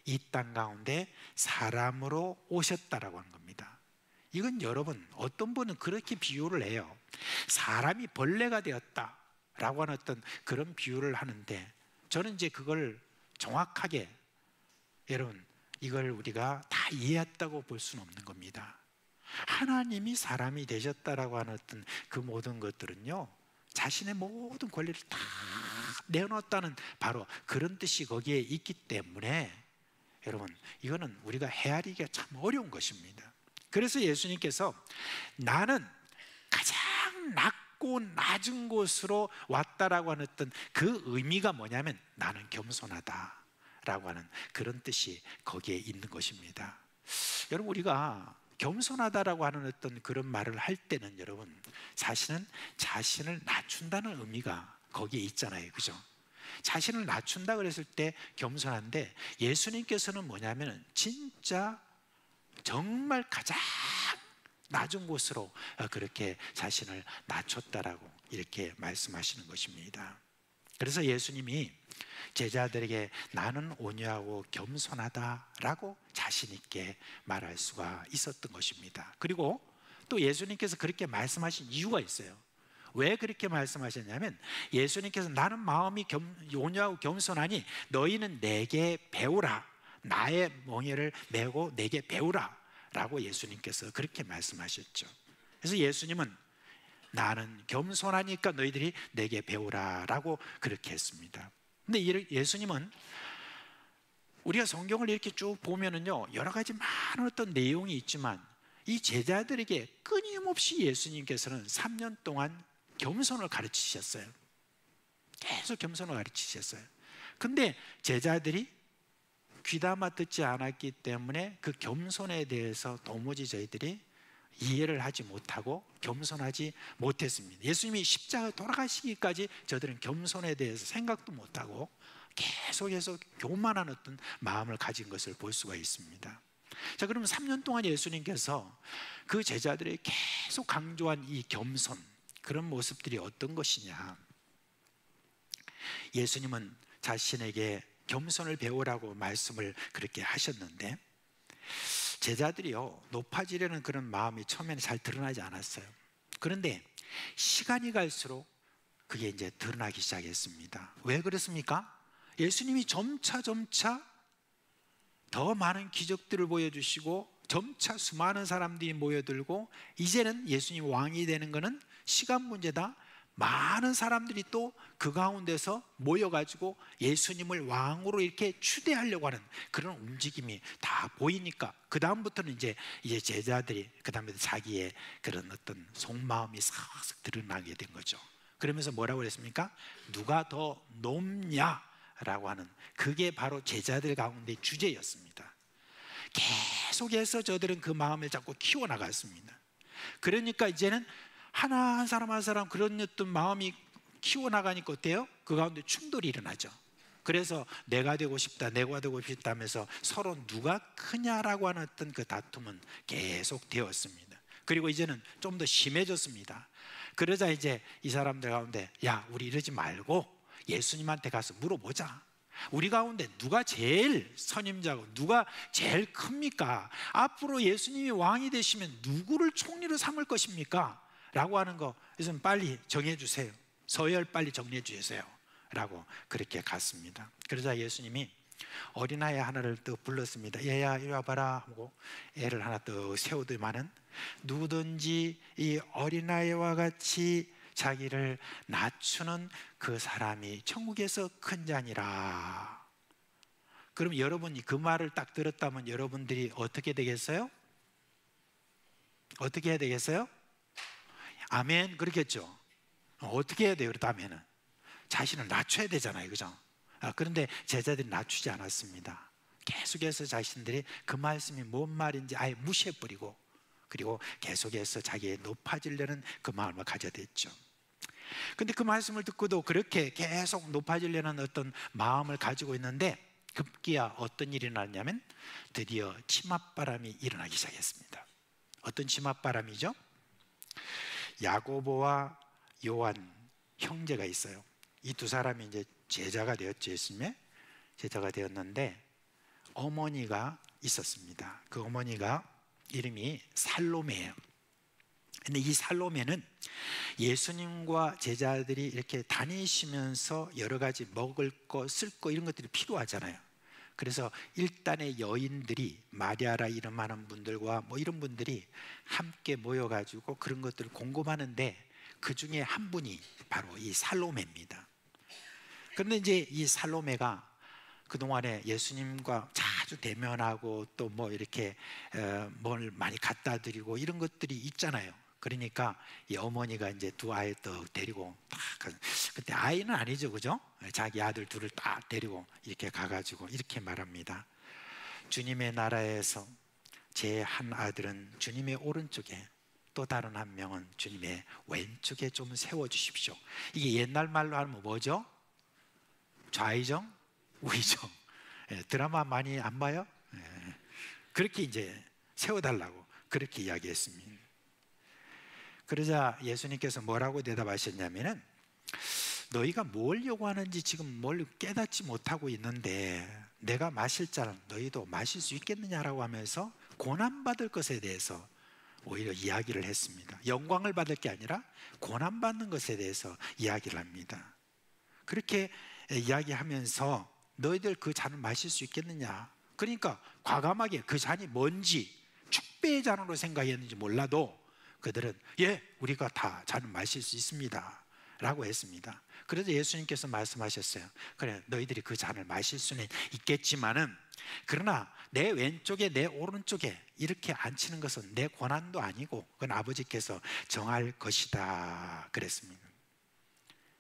이 땅 가운데 사람으로 오셨다라고 하는 겁니다. 이건 여러분 어떤 분은 그렇게 비유를 해요. 사람이 벌레가 되었다라고 하는 어떤 그런 비유를 하는데 저는 이제 그걸 정확하게 여러분 이걸 우리가 다 이해했다고 볼 수는 없는 겁니다. 하나님이 사람이 되셨다라고 하는 어떤 그 모든 것들은요 자신의 모든 권리를 다 내어놓았다는 바로 그런 뜻이 거기에 있기 때문에 여러분 이거는 우리가 헤아리기가 참 어려운 것입니다. 그래서 예수님께서 나는 가장 낮고 낮은 곳으로 왔다라고 하는 어떤 그 의미가 뭐냐면 나는 겸손하다라고 하는 그런 뜻이 거기에 있는 것입니다. 여러분 우리가 겸손하다라고 하는 어떤 그런 말을 할 때는 여러분 사실은 자신을 낮춘다는 의미가 거기에 있잖아요, 그죠? 자신을 낮춘다 그랬을 때 겸손한데 예수님께서는 뭐냐면 진짜 정말 가장 낮은 곳으로 그렇게 자신을 낮췄다라고 이렇게 말씀하시는 것입니다. 그래서 예수님이 제자들에게 나는 온유하고 겸손하다라고 자신 있게 말할 수가 있었던 것입니다. 그리고 또 예수님께서 그렇게 말씀하신 이유가 있어요. 왜 그렇게 말씀하셨냐면 예수님께서 나는 마음이 온유하고 겸손하니 너희는 내게 배우라. 나의 멍에를 메고 내게 배우라 라고 예수님께서 그렇게 말씀하셨죠. 그래서 예수님은 나는 겸손하니까 너희들이 내게 배우라 라고 그렇게 했습니다. 근데 예수님은 우리가 성경을 이렇게 쭉 보면은요 여러 가지 많은 어떤 내용이 있지만 이 제자들에게 끊임없이 예수님께서는 3년 동안 겸손을 가르치셨어요. 계속 겸손을 가르치셨어요. 근데 제자들이 귀담아 듣지 않았기 때문에 그 겸손에 대해서 도무지 저희들이 이해를 하지 못하고 겸손하지 못했습니다. 예수님이 십자가에 돌아가시기까지 저들은 겸손에 대해서 생각도 못하고 계속해서 교만한 어떤 마음을 가진 것을 볼 수가 있습니다. 자, 그러면 3년 동안 예수님께서 그 제자들이 계속 강조한 이 겸손, 그런 모습들이 어떤 것이냐? 예수님은 자신에게 겸손을 배우라고 말씀을 그렇게 하셨는데 제자들이요 높아지려는 그런 마음이 처음에는 잘 드러나지 않았어요. 그런데 시간이 갈수록 그게 이제 드러나기 시작했습니다. 왜 그렇습니까? 예수님이 점차 더 많은 기적들을 보여주시고 점차 수많은 사람들이 모여들고 이제는 예수님 왕이 되는 것은 시간 문제다. 많은 사람들이 또 그 가운데서 모여가지고 예수님을 왕으로 이렇게 추대하려고 하는 그런 움직임이 다 보이니까 그 다음부터는 이제 제자들이 그 다음에 자기의 그런 어떤 속마음이 싹 드러나게 된 거죠. 그러면서 뭐라고 그랬습니까? 누가 더 높냐라고 하는 그게 바로 제자들 가운데 주제였습니다. 계속해서 저들은 그 마음을 자꾸 키워나갔습니다. 그러니까 이제는 한 사람 한 사람 그런 어떤 마음이 키워나가니까 어때요? 그 가운데 충돌이 일어나죠. 그래서 내가 되고 싶다 하면서 서로 누가 크냐라고 하는 어떤 그 다툼은 계속 되었습니다. 그리고 이제는 좀 더 심해졌습니다. 그러자 이제 이 사람들 가운데 야, 우리 이러지 말고 예수님한테 가서 물어보자. 우리 가운데 누가 제일 선임자고 누가 제일 큽니까? 앞으로 예수님이 왕이 되시면 누구를 총리로 삼을 것입니까? 라고 하는 거 그래서 빨리 정해 주세요. 서열 빨리 정리해 주세요 라고 그렇게 갔습니다. 그러자 예수님이 어린아이 하나를 또 불렀습니다. 얘야 이리 와봐라 하고 애를 하나 또 세우더만은 누구든지 이 어린아이와 같이 자기를 낮추는 그 사람이 천국에서 큰 자니라. 그럼 여러분이 그 말을 딱 들었다면 여러분들이 어떻게 되겠어요? 어떻게 해야 되겠어요? 아멘 그렇겠죠. 어떻게 해야 돼요? 그렇다면은 자신을 낮춰야 되잖아요, 그죠? 그런데 제자들이 낮추지 않았습니다. 계속해서 자신들이 그 말씀이 뭔 말인지 아예 무시해버리고 그리고 계속해서 자기의 높아지려는 그 마음을 가져댔죠. 근데 그 말씀을 듣고도 그렇게 계속 높아지려는 어떤 마음을 가지고 있는데 급기야 어떤 일이 났냐면 드디어 치맛바람이 일어나기 시작했습니다. 어떤 치맛바람이죠? 야고보와 요한 형제가 있어요. 이 두 사람이 이제 제자가 되었죠. 예수님의 제자가 되었는데 어머니가 있었습니다. 그 어머니가 이름이 살로메예요. 근데 이 살로메는 예수님과 제자들이 이렇게 다니시면서 여러 가지 먹을 거, 쓸 거 이런 것들이 필요하잖아요. 그래서 일단의 여인들이 마리아라 이름하는 분들과 뭐 이런 분들이 함께 모여가지고 그런 것들을 공급하는데 그 중에 한 분이 바로 이 살로메입니다. 그런데 이제 이 살로메가 그동안에 예수님과 자주 대면하고 또 뭐 이렇게 뭘 많이 갖다 드리고 이런 것들이 있잖아요. 그러니까 이 어머니가 이제 두 아이 또 데리고 딱 그때 아이는 아니죠, 그죠? 자기 아들 둘을 딱 데리고 이렇게 가가지고 이렇게 말합니다. 주님의 나라에서 제 한 아들은 주님의 오른쪽에 또 다른 한 명은 주님의 왼쪽에 좀 세워주십시오. 이게 옛날 말로 하면 뭐죠? 좌의정, 우의정. 드라마 많이 안 봐요? 그렇게 이제 세워달라고 그렇게 이야기했습니다. 그러자 예수님께서 뭐라고 대답하셨냐면은 너희가 뭘 요구하는지 지금 뭘 깨닫지 못하고 있는데 내가 마실 잔을 너희도 마실 수 있겠느냐라고 하면서 고난받을 것에 대해서 오히려 이야기를 했습니다. 영광을 받을 게 아니라 고난받는 것에 대해서 이야기를 합니다. 그렇게 이야기하면서 너희들 그 잔을 마실 수 있겠느냐. 그러니까 과감하게 그 잔이 뭔지 축배의 잔으로 생각했는지 몰라도 그들은 예, 우리가 다 잔을 마실 수 있습니다 라고 했습니다. 그래서 예수님께서 말씀하셨어요. 그래, 너희들이 그 잔을 마실 수는 있겠지만은 그러나 내 왼쪽에 내 오른쪽에 이렇게 앉히는 것은 내 권한도 아니고 그건 아버지께서 정할 것이다 그랬습니다.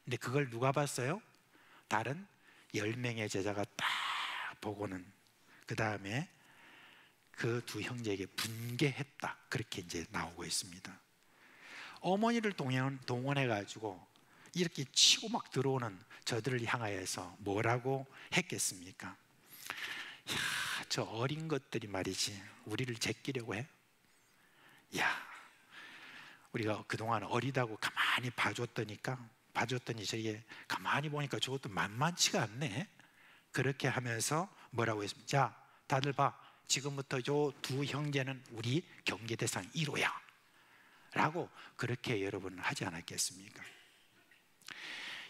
근데 그걸 누가 봤어요? 다른 10명의 제자가 딱 보고는 그 다음에 그 두 형제에게 분개했다 그렇게 이제 나오고 있습니다. 어머니를 동원해 가지고 이렇게 치고 막 들어오는 저들을 향하여서 뭐라고 했겠습니까? 야, 저 어린 것들이 말이지 우리를 제끼려고 해? 야, 우리가 그동안 어리다고 가만히 봐줬더니 저게 가만히 보니까 저것도 만만치가 않네. 그렇게 하면서 뭐라고 했습니까? 자, 다들 봐. 지금부터 저 두 형제는 우리 경계 대상 1호야 라고 그렇게 여러분 하지 않았겠습니까?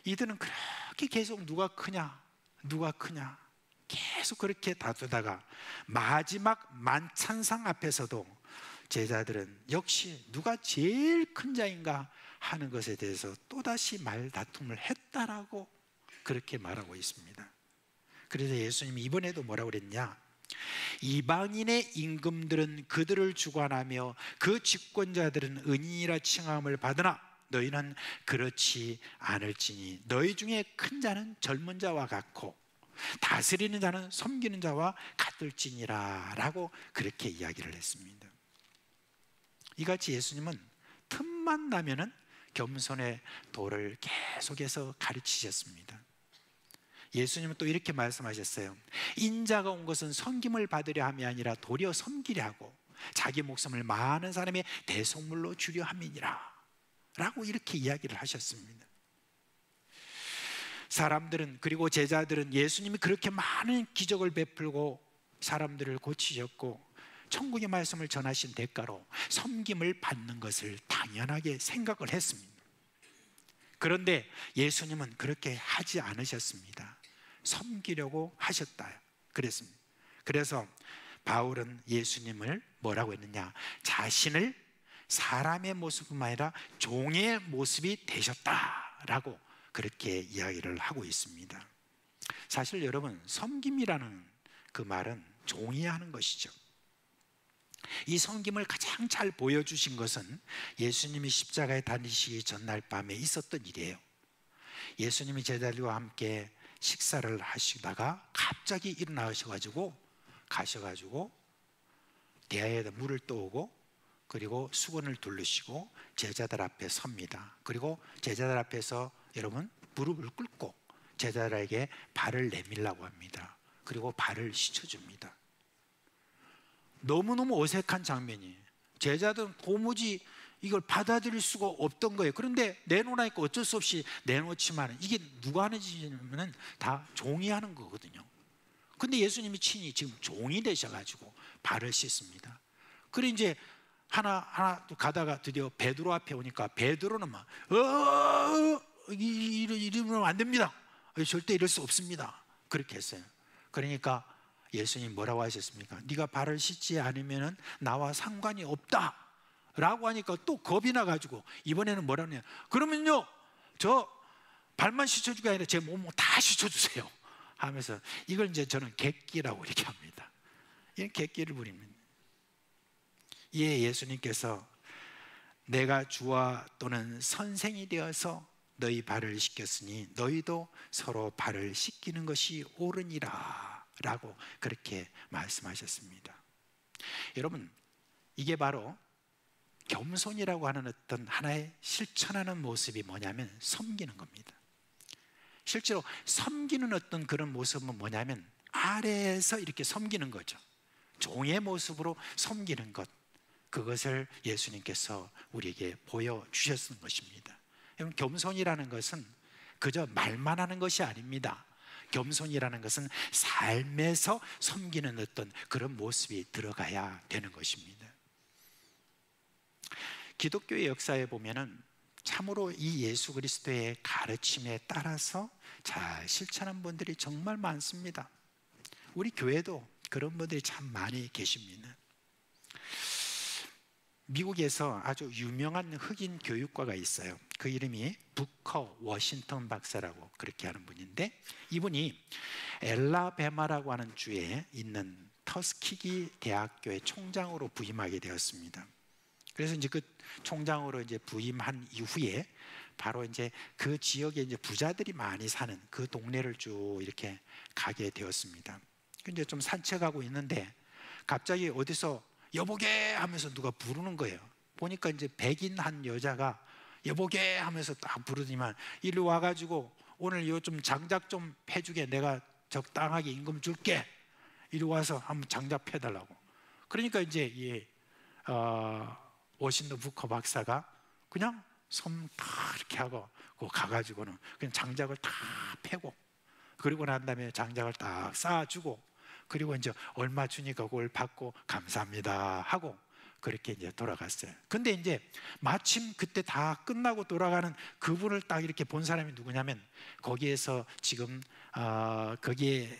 이들은 그렇게 계속 누가 크냐 계속 그렇게 다투다가 마지막 만찬상 앞에서도 제자들은 역시 누가 제일 큰 자인가 하는 것에 대해서 또다시 말다툼을 했다라고 그렇게 말하고 있습니다. 그래서 예수님이 이번에도 뭐라고 그랬냐? 이방인의 임금들은 그들을 주관하며 그 집권자들은 은인이라 칭함을 받으나 너희는 그렇지 않을지니 너희 중에 큰 자는 젊은 자와 같고 다스리는 자는 섬기는 자와 같을지니라 라고 그렇게 이야기를 했습니다. 이같이 예수님은 틈만 나면은 겸손의 도를 계속해서 가르치셨습니다. 예수님은 또 이렇게 말씀하셨어요. 인자가 온 것은 섬김을 받으려 함이 아니라 도리어 섬기려 하고 자기 목숨을 많은 사람의 대속물로 주려 함이니라. 라고 이렇게 이야기를 하셨습니다. 사람들은, 그리고 제자들은 예수님이 그렇게 많은 기적을 베풀고 사람들을 고치셨고 천국의 말씀을 전하신 대가로 섬김을 받는 것을 당연하게 생각을 했습니다. 그런데 예수님은 그렇게 하지 않으셨습니다. 섬기려고 하셨다 그랬습니다. 그래서 바울은 예수님을 뭐라고 했느냐, 자신을 사람의 모습뿐만 아니라 종의 모습이 되셨다라고 그렇게 이야기를 하고 있습니다. 사실 여러분, 섬김이라는 그 말은 종이 하는 것이죠. 이 섬김을 가장 잘 보여주신 것은 예수님이 십자가에 달리시기 전날 밤에 있었던 일이에요. 예수님이 제자들과 함께 식사를 하시다가 갑자기 일어나셔가지고 가셔가지고 대야에다 물을 떠오고 그리고 수건을 둘르시고 제자들 앞에 섭니다. 그리고 제자들 앞에서 여러분 무릎을 꿇고 제자들에게 발을 내밀라고 합니다. 그리고 발을 씻어줍니다. 너무너무 어색한 장면이에요. 제자들은 도무지 이걸 받아들일 수가 없던 거예요. 그런데 내놓으니까 어쩔 수 없이 내놓지만 이게 누가 하는 짓이냐면 다 종이 하는 거거든요. 근데 예수님이 친히 지금 종이 되셔가지고 발을 씻습니다. 그래 이제 하나 또 가다가 드디어 베드로 앞에 오니까 베드로는 막 이러면 안 됩니다. 절대 이럴 수 없습니다. 그렇게 했어요. 그러니까 예수님 뭐라고 하셨습니까? 네가 발을 씻지 않으면 나와 상관이 없다 라고 하니까 또 겁이 나가지고 이번에는 뭐라고 해요? 그러면요 저 발만 씻어주기 아니라 제 몸을 다 씻어주세요 하면서 이걸 이제 저는 객기라고 이렇게 합니다. 이런 객기를 부립니다. 이에 예수님께서 내가 주와 또는 선생이 되어서 너희 발을 씻겼으니 너희도 서로 발을 씻기는 것이 옳으니라 라고 그렇게 말씀하셨습니다. 여러분, 이게 바로 겸손이라고 하는 어떤 하나의 실천하는 모습이 뭐냐면 섬기는 겁니다. 실제로 섬기는 어떤 그런 모습은 뭐냐면 아래에서 이렇게 섬기는 거죠. 종의 모습으로 섬기는 것, 그것을 예수님께서 우리에게 보여주셨는 것입니다. 여러분, 겸손이라는 것은 그저 말만 하는 것이 아닙니다. 겸손이라는 것은 삶에서 섬기는 어떤 그런 모습이 들어가야 되는 것입니다. 기독교의 역사에 보면은 참으로 이 예수 그리스도의 가르침에 따라서 잘 실천한 분들이 정말 많습니다. 우리 교회도 그런 분들이 참 많이 계십니다. 미국에서 아주 유명한 흑인 교육과가 있어요. 그 이름이 부커 워싱턴 박사라고 그렇게 하는 분인데, 이분이 엘라베마라고 하는 주에 있는 터스키기 대학교의 총장으로 부임하게 되었습니다. 그래서 이제 그 총장으로 이제 부임한 이후에 바로 이제 그 지역에 이제 부자들이 많이 사는 그 동네를 쭉 이렇게 가게 되었습니다. 근데 좀 산책하고 있는데 갑자기 어디서 여보게 하면서 누가 부르는 거예요. 보니까 이제 백인 한 여자가 여보게 하면서 딱 부르더니만 이리 와가지고 오늘 요 좀 장작 좀 패주게, 내가 적당하게 임금 줄게, 이리 와서 한번 장작 패달라고. 그러니까 이제 이 워싱턴 부커 박사가 그냥 손 다 이렇게 하고 가가지고는 그냥 장작을 다 패고, 그리고 난 다음에 장작을 딱 쌓아주고, 그리고 이제 얼마 주니까 그걸 받고 감사합니다 하고 그렇게 이제 돌아갔어요. 근데 이제 마침 그때 다 끝나고 돌아가는 그분을 딱 이렇게 본 사람이 누구냐면, 거기에서 지금 거기에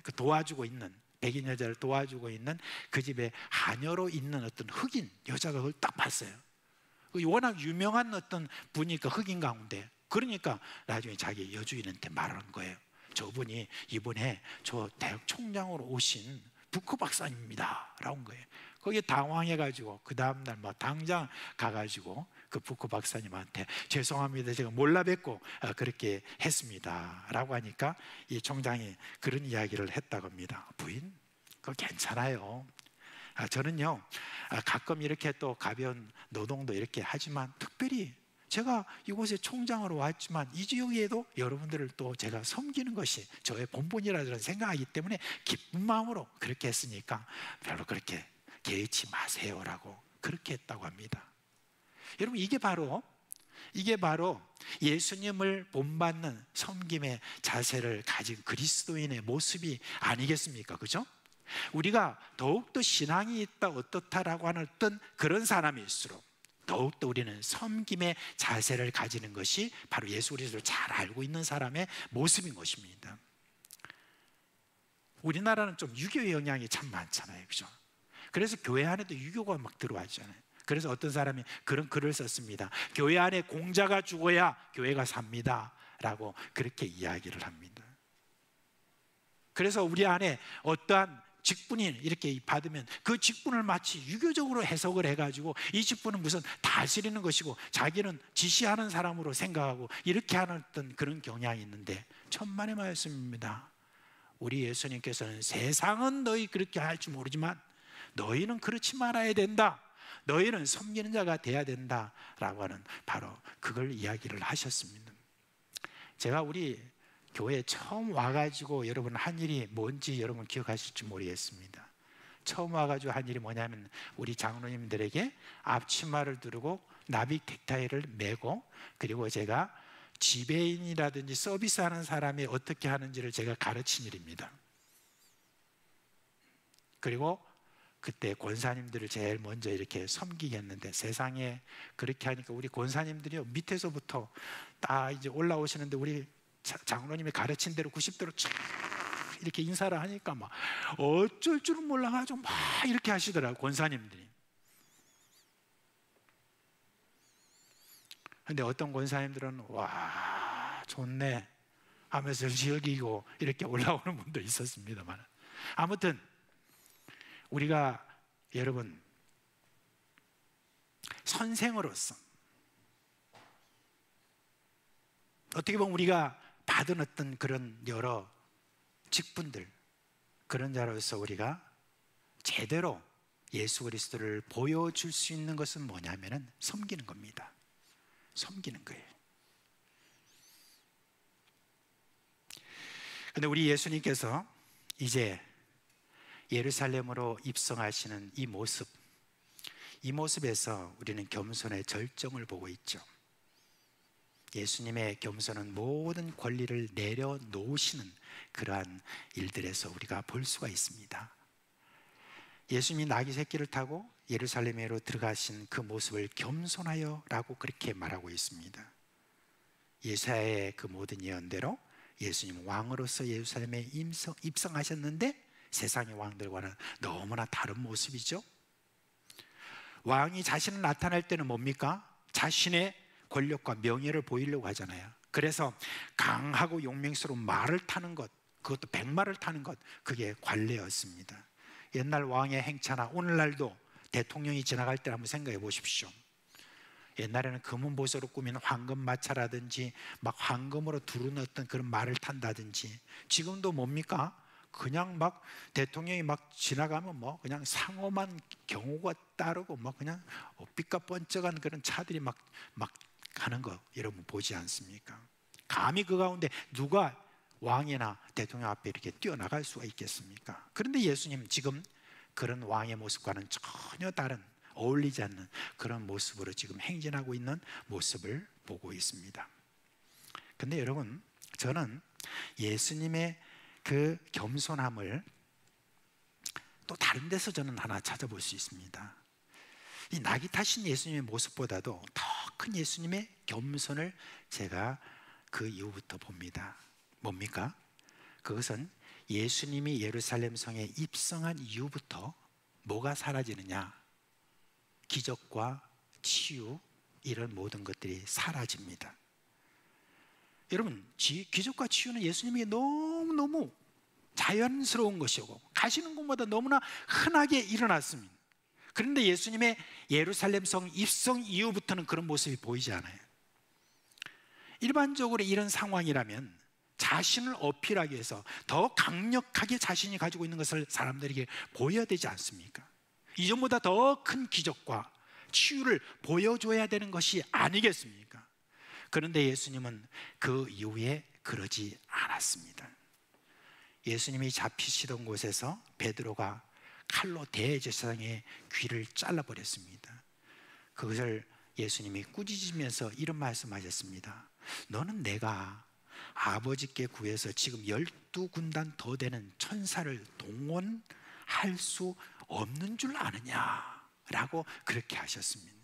그 도와주고 있는 백인 여자를 도와주고 있는 그 집에 하녀로 있는 어떤 흑인 여자가 그걸 딱 봤어요. 워낙 유명한 어떤 분이니까 흑인 가운데. 그러니까 나중에 자기 여주인한테 말하는 거예요. 저분이 이번에 저 대학 총장으로 오신 부커 박사님입니다 라고 한 거예요. 거기에 당황해가지고 그 다음날 막 당장 가가지고 그 부커 박사님한테 죄송합니다, 제가 몰라 뵙고 그렇게 했습니다 라고 하니까 이 총장이 그런 이야기를 했다고 합니다. 부인, 그거 괜찮아요. 저는요 가끔 이렇게 또 가벼운 노동도 이렇게 하지만 특별히 제가 이곳에 총장으로 왔지만 이 지역에도 여러분들을 또 제가 섬기는 것이 저의 본분이라는 생각하기 때문에 기쁜 마음으로 그렇게 했으니까 별로 그렇게 개의치 마세요라고 그렇게 했다고 합니다. 여러분, 이게 바로 예수님을 본받는 섬김의 자세를 가진 그리스도인의 모습이 아니겠습니까? 그죠? 우리가 더욱더 신앙이 있다 어떻다라고 하는 어떤 그런 사람일수록 더욱더 우리는 섬김의 자세를 가지는 것이 바로 예수 그리스도를 잘 알고 있는 사람의 모습인 것입니다. 우리나라는 좀 유교 영향이 참 많잖아요, 그죠? 그래서 교회 안에도 유교가 막 들어와 있잖아요. 그래서 어떤 사람이 그런 글을 썼습니다. 교회 안에 공자가 죽어야 교회가 삽니다 라고 그렇게 이야기를 합니다. 그래서 우리 안에 어떠한 직분이 이렇게 받으면 그 직분을 마치 유교적으로 해석을 해가지고 이 직분은 무슨 다스리는 것이고 자기는 지시하는 사람으로 생각하고 이렇게 하는 어떤 그런 경향이 있는데, 천만의 말씀입니다. 우리 예수님께서는 세상은 너희 그렇게 할 줄 모르지만 너희는 그렇지 말아야 된다, 너희는 섬기는 자가 돼야 된다라고 하는 바로 그걸 이야기를 하셨습니다. 제가 우리 교회에 처음 와가지고 여러분 한 일이 뭔지 여러분 기억하실지 모르겠습니다. 처음 와가지고 한 일이 뭐냐면, 우리 장로님들에게 앞치마를 두르고 나비 넥타이를 메고, 그리고 제가 지배인이라든지 서비스하는 사람이 어떻게 하는지를 제가 가르친 일입니다. 그리고 그때 권사님들을 제일 먼저 이렇게 섬기게 했는데, 세상에 그렇게 하니까 우리 권사님들이요, 밑에서부터 딱 이제 올라오시는데 우리 장로님이 가르친 대로 90도로 쫙 이렇게 인사를 하니까 막 어쩔 줄은 몰라가지고 막 이렇게 하시더라고요, 권사님들이. 근데 어떤 권사님들은 와 좋네 하면서 즐기고 이렇게 올라오는 분도 있었습니다만, 아무튼 우리가 여러분 선생으로서 어떻게 보면 우리가 받은 어떤 그런 여러 직분들, 그런 자로서 우리가 제대로 예수 그리스도를 보여줄 수 있는 것은 뭐냐면은 섬기는 겁니다. 섬기는 거예요. 근데 우리 예수님께서 이제 예루살렘으로 입성하시는 이 모습에서 우리는 겸손의 절정을 보고 있죠. 예수님의 겸손은 모든 권리를 내려놓으시는 그러한 일들에서 우리가 볼 수가 있습니다. 예수님이 나귀 새끼를 타고 예루살렘으로 들어가신 그 모습을 겸손하여 라고 그렇게 말하고 있습니다. 예사야의 그 모든 예언대로 예수님 왕으로서 예루살렘에 입성하셨는데 세상의 왕들과는 너무나 다른 모습이죠. 왕이 자신을 나타낼 때는 뭡니까? 자신의 권력과 명예를 보이려고 하잖아요. 그래서 강하고 용맹스러운 말을 타는 것, 그것도 백마를 타는 것, 그게 관례였습니다. 옛날 왕의 행차나 오늘날도 대통령이 지나갈 때 한번 생각해 보십시오. 옛날에는 금은보석으로 꾸민 황금마차라든지 막 황금으로 두루넣었던 그런 말을 탄다든지, 지금도 뭡니까? 그냥 막 대통령이 막 지나가면 뭐 그냥 상엄한 경호가 따르고 막 그냥 빛과 번쩍한 그런 차들이 막 가는 거 여러분 보지 않습니까? 감히 그 가운데 누가 왕이나 대통령 앞에 이렇게 뛰어나갈 수가 있겠습니까? 그런데 예수님 지금 그런 왕의 모습과는 전혀 다른, 어울리지 않는 그런 모습으로 지금 행진하고 있는 모습을 보고 있습니다. 근데 여러분, 저는 예수님의 그 겸손함을 또 다른 데서 저는 하나 찾아볼 수 있습니다. 이 낙이 타신 예수님의 모습보다도 더 큰 예수님의 겸손을 제가 그 이후부터 봅니다. 뭡니까? 그것은 예수님이 예루살렘 성에 입성한 이후부터 뭐가 사라지느냐? 기적과 치유, 이런 모든 것들이 사라집니다. 여러분, 기적과 치유는 예수님에게 너무너무 자연스러운 것이고 가시는 곳마다 너무나 흔하게 일어났습니다. 그런데 예수님의 예루살렘 성 입성 이후부터는 그런 모습이 보이지 않아요. 일반적으로 이런 상황이라면 자신을 어필하기 위해서 더 강력하게 자신이 가지고 있는 것을 사람들에게 보여야 되지 않습니까? 이전보다 더 큰 기적과 치유를 보여줘야 되는 것이 아니겠습니까? 그런데 예수님은 그 이후에 그러지 않았습니다. 예수님이 잡히시던 곳에서 베드로가 칼로 대제사장의 귀를 잘라버렸습니다. 그것을 예수님이 꾸짖으면서 이런 말씀하셨습니다. 너는 내가 아버지께 구해서 지금 12군단 더 되는 천사를 동원할 수 없는 줄 아느냐 라고 그렇게 하셨습니다.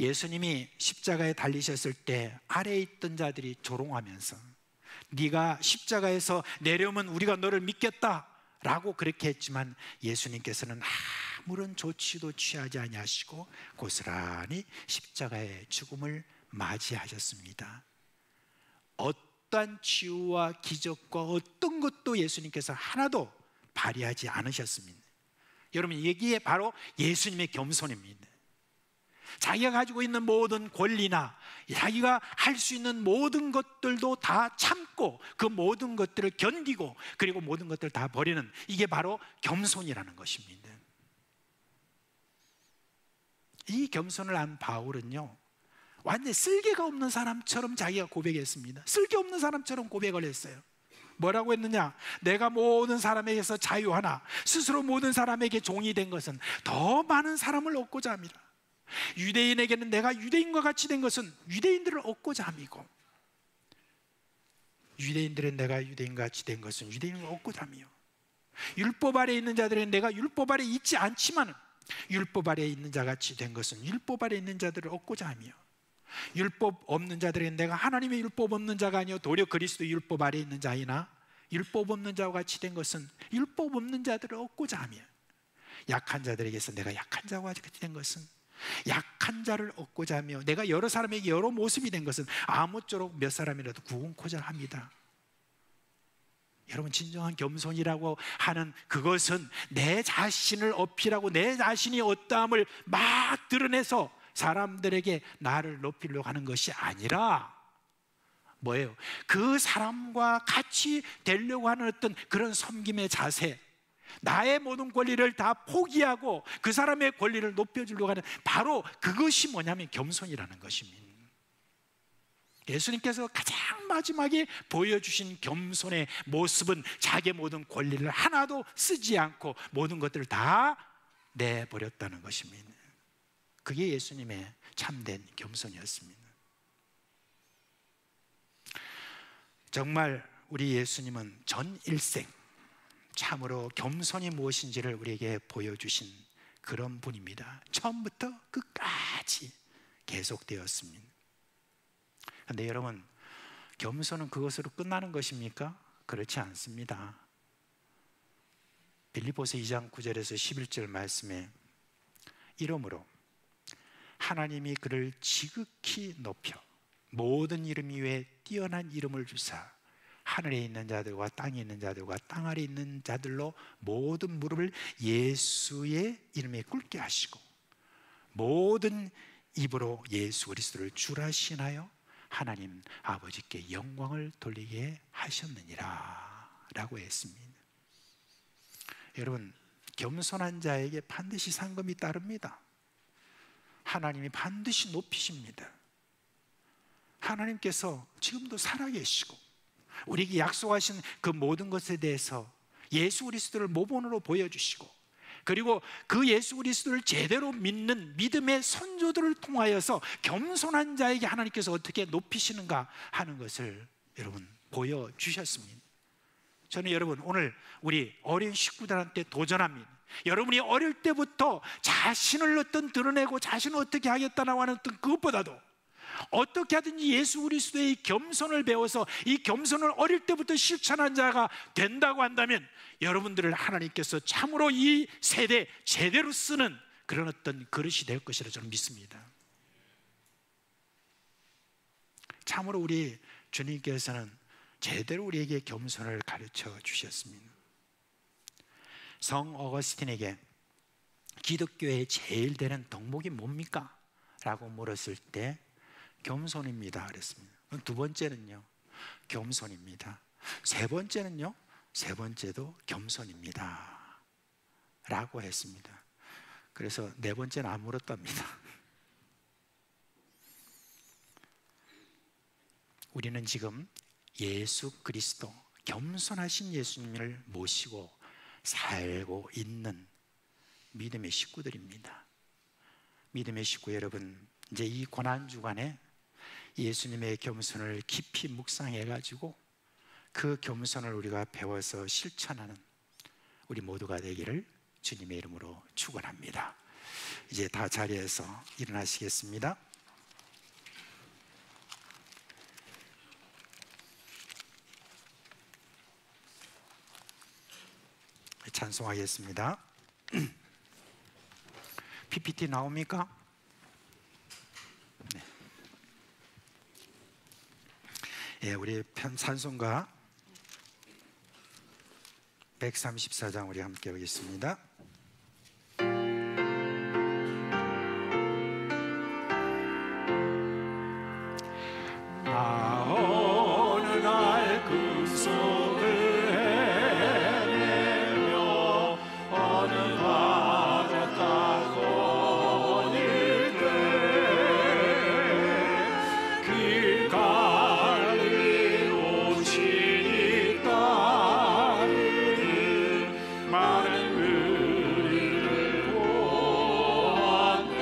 예수님이 십자가에 달리셨을 때 아래에 있던 자들이 조롱하면서 네가 십자가에서 내려오면 우리가 너를 믿겠다 라고 그렇게 했지만 예수님께서는 아무런 조치도 취하지 아니하시고 고스란히 십자가의 죽음을 맞이하셨습니다. 어떠한 치유와 기적과 어떤 것도 예수님께서 하나도 발휘하지 않으셨습니다. 여러분, 여기에 바로 예수님의 겸손입니다. 자기가 가지고 있는 모든 권리나 자기가 할 수 있는 모든 것들도 다 참고 그 모든 것들을 견디고 그리고 모든 것들을 다 버리는, 이게 바로 겸손이라는 것입니다. 이 겸손을 한 바울은요, 완전히 쓸개가 없는 사람처럼 자기가 고백했습니다. 쓸개 없는 사람처럼 고백을 했어요. 뭐라고 했느냐? 내가 모든 사람에게서 자유하나 스스로 모든 사람에게 종이 된 것은 더 많은 사람을 얻고자 함이라. 유대인에게는 내가 유대인과 같이 된 것은 유대인들을 얻고자 함이고, 유대인들은 내가 유대인과 같이 된 것은 유대인을 얻고자 함이요, 율법 아래에 있는 자들은 내가 율법 아래에 있지 않지만 율법 아래에 있는 자같이 된 것은 율법 아래에 있는 자들을 얻고자 함이요, 율법 없는 자들은 내가 하나님의 율법 없는 자가 아니요 도리어 그리스도 율법 아래에 있는 자이나 율법 없는 자와 같이 된 것은 율법 없는 자들을 얻고자 하며, 약한 자들에게서 내가 약한 자와 같이 된 것은 약한 자를 얻고자 하며, 내가 여러 사람에게 여러 모습이 된 것은 아무쪼록 몇 사람이라도 구원코자 합니다. 여러분, 진정한 겸손이라고 하는 그것은 내 자신을 어필하고 내 자신이 어떠함을 막 드러내서 사람들에게 나를 높이려고 하는 것이 아니라 뭐예요? 그 사람과 같이 되려고 하는 어떤 그런 섬김의 자세, 나의 모든 권리를 다 포기하고 그 사람의 권리를 높여주려고 하는, 바로 그것이 뭐냐면 겸손이라는 것입니다. 예수님께서 가장 마지막에 보여주신 겸손의 모습은 자기의 모든 권리를 하나도 쓰지 않고 모든 것들을 다 내버렸다는 것입니다. 그게 예수님의 참된 겸손이었습니다. 정말 우리 예수님은 전 일생 참으로 겸손이 무엇인지를 우리에게 보여주신 그런 분입니다. 처음부터 끝까지 계속되었습니다. 그런데 여러분, 겸손은 그것으로 끝나는 것입니까? 그렇지 않습니다. 빌립보서 2장 9절에서 11절 말씀에 이러므로 하나님이 그를 지극히 높여 모든 이름 위에 뛰어난 이름을 주사 하늘에 있는 자들과 땅에 있는 자들과 땅 아래 있는 자들로 모든 무릎을 예수의 이름에 꿇게 하시고 모든 입으로 예수 그리스도를 주라 신하여 하나님 아버지께 영광을 돌리게 하셨느니라 라고 했습니다. 여러분, 겸손한 자에게 반드시 상급이 따릅니다. 하나님이 반드시 높이십니다. 하나님께서 지금도 살아계시고 우리에게 약속하신 그 모든 것에 대해서 예수 그리스도를 모본으로 보여주시고, 그리고 그 예수 그리스도를 제대로 믿는 믿음의 선조들을 통하여서 겸손한 자에게 하나님께서 어떻게 높이시는가 하는 것을 여러분 보여주셨습니다. 저는 여러분 오늘 우리 어린 식구들한테 도전합니다. 여러분이 어릴 때부터 자신을 어떤 드러내고 자신을 어떻게 하겠다라고 하는 어떤 그것보다도 어떻게 하든지 예수 그리스도의 겸손을 배워서 이 겸손을 어릴 때부터 실천한 자가 된다고 한다면 여러분들을 하나님께서 참으로 이 세대 제대로 쓰는 그런 어떤 그릇이 될 것이라 저는 믿습니다. 참으로 우리 주님께서는 제대로 우리에게 겸손을 가르쳐 주셨습니다. 성 어거스틴에게 기독교의 제일 되는 덕목이 뭡니까? 라고 물었을 때 겸손입니다 그랬습니다. 두 번째는요, 겸손입니다. 세 번째는요, 세 번째도 겸손입니다 라고 했습니다. 그래서 네 번째는 안 물었답니다. 우리는 지금 예수 그리스도, 겸손하신 예수님을 모시고 살고 있는 믿음의 식구들입니다. 믿음의 식구 여러분, 이제 이 고난주간에 예수님의 겸손을 깊이 묵상해가지고 그 겸손을 우리가 배워서 실천하는 우리 모두가 되기를 주님의 이름으로 축원합니다. 이제 다 자리에서 일어나시겠습니다. 찬송하겠습니다. PPT 나옵니까? 네. 예, 우리 찬송가 134장 우리 함께 하겠습니다. 나 어느 날 그 속을 헤매며 어느 바닷가 거닐 때 길 갈리로 진이 따르는 많은 의리를 보았네.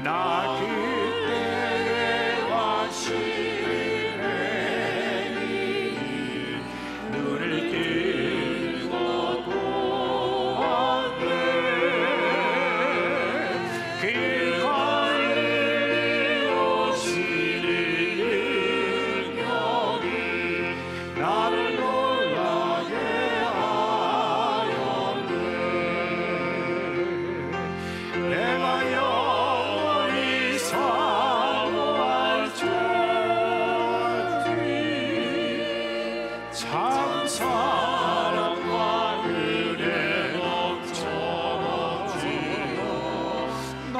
나 그때에 와시는 눈을 뜨고 보았네. 길 갈리로 오시는 능력이 나를 놀라게 하였네. 내가 영원히 사모할 죄지 참 사랑과 은혜 넘쳐지어 나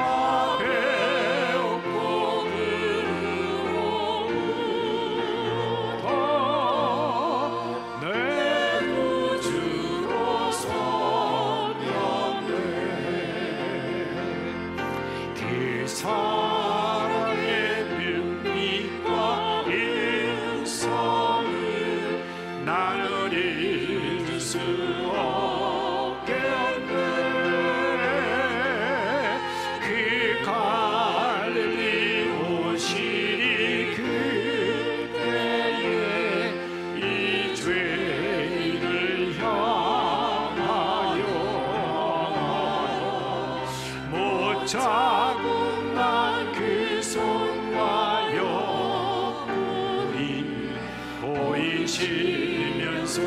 배웠고 그로부터 내 구주로 섬겼네. 그 사랑의 능력과 인성을 나는 잊을 수 없겠네. 그 갈리 오시니 그때에 이 죄인을 향하여 못 자국난 그 손과 옆구리 보이시면서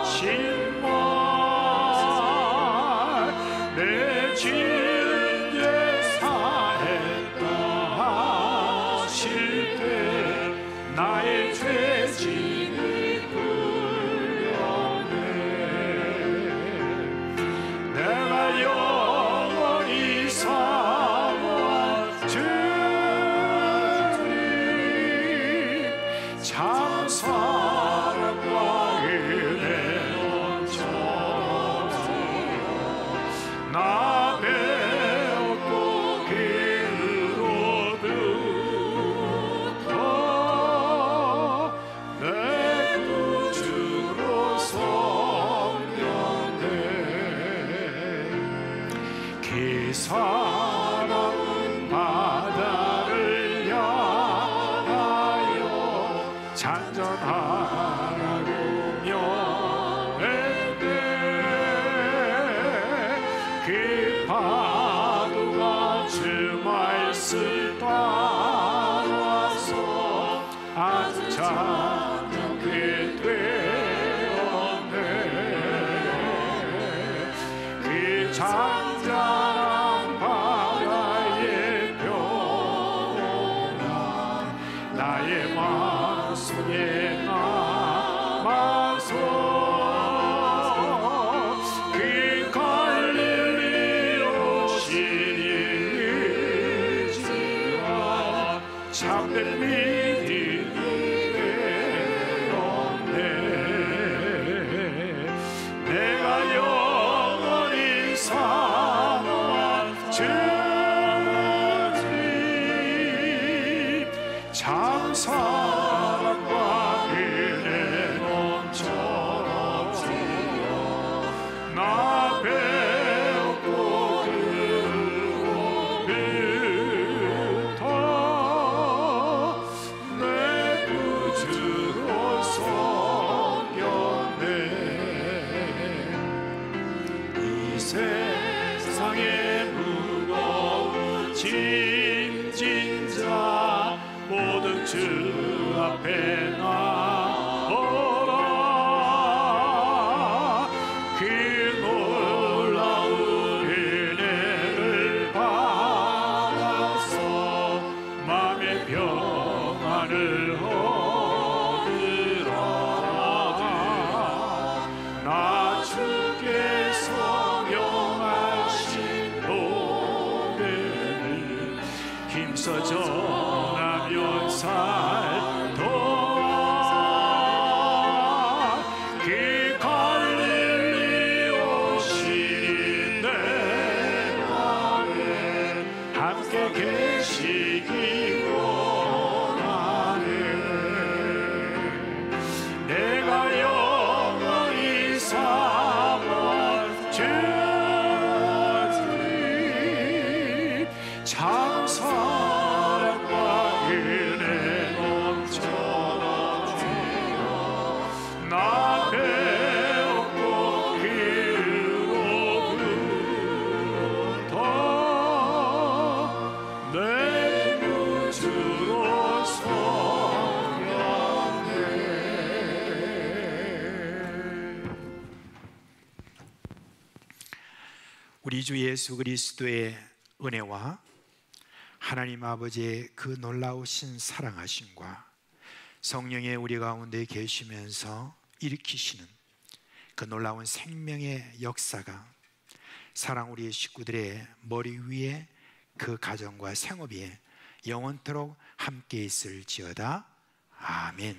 하신 말 내 죄는 예사했다 하실 때 나의 죄짐을 풀렸네. 내가 영원히 사모한 죄지 참 사랑과 은혜 넘쳐지어 나 배웠고 그로부터 내 구주로 섬겼네. 그 사랑은 바다를 향하여 잔전하라고 명했네. 그 파도가 주 말씀 따라서 아주 잠잠게 되었네. 그 잔잔한 바다의 변화 나의 마음속에 남아서 그 갈릴리 오시니 의지와 참된 믿음이 되었네. 내가 영원히 사모한 죄지 참 사랑과 은혜 넘쳐지어 나 배웠고 모든 주 앞에 나오라. 그 놀라운 은혜를 받아서 마음의 평안을 얻으라. 나 주께서 명하신 노래를 힘써 전하면 살도록 그 갈릴리 오신 내 안에 함께 계시기 원하네. 내가 영원히 삼아 주님 참 사랑과 은혜 넘쳐나며 나 배웠고 그로부터 내 구주로 성령네. 우리 주 예수 그리스도의 은혜와 하나님 아버지의 그 놀라우신 사랑하심과 성령의 우리 가운데 계시면서 일으키시는 그 놀라운 생명의 역사가 사랑 우리 식구들의 머리 위에 그 가정과 생업에 영원토록 함께 있을지어다. 아멘.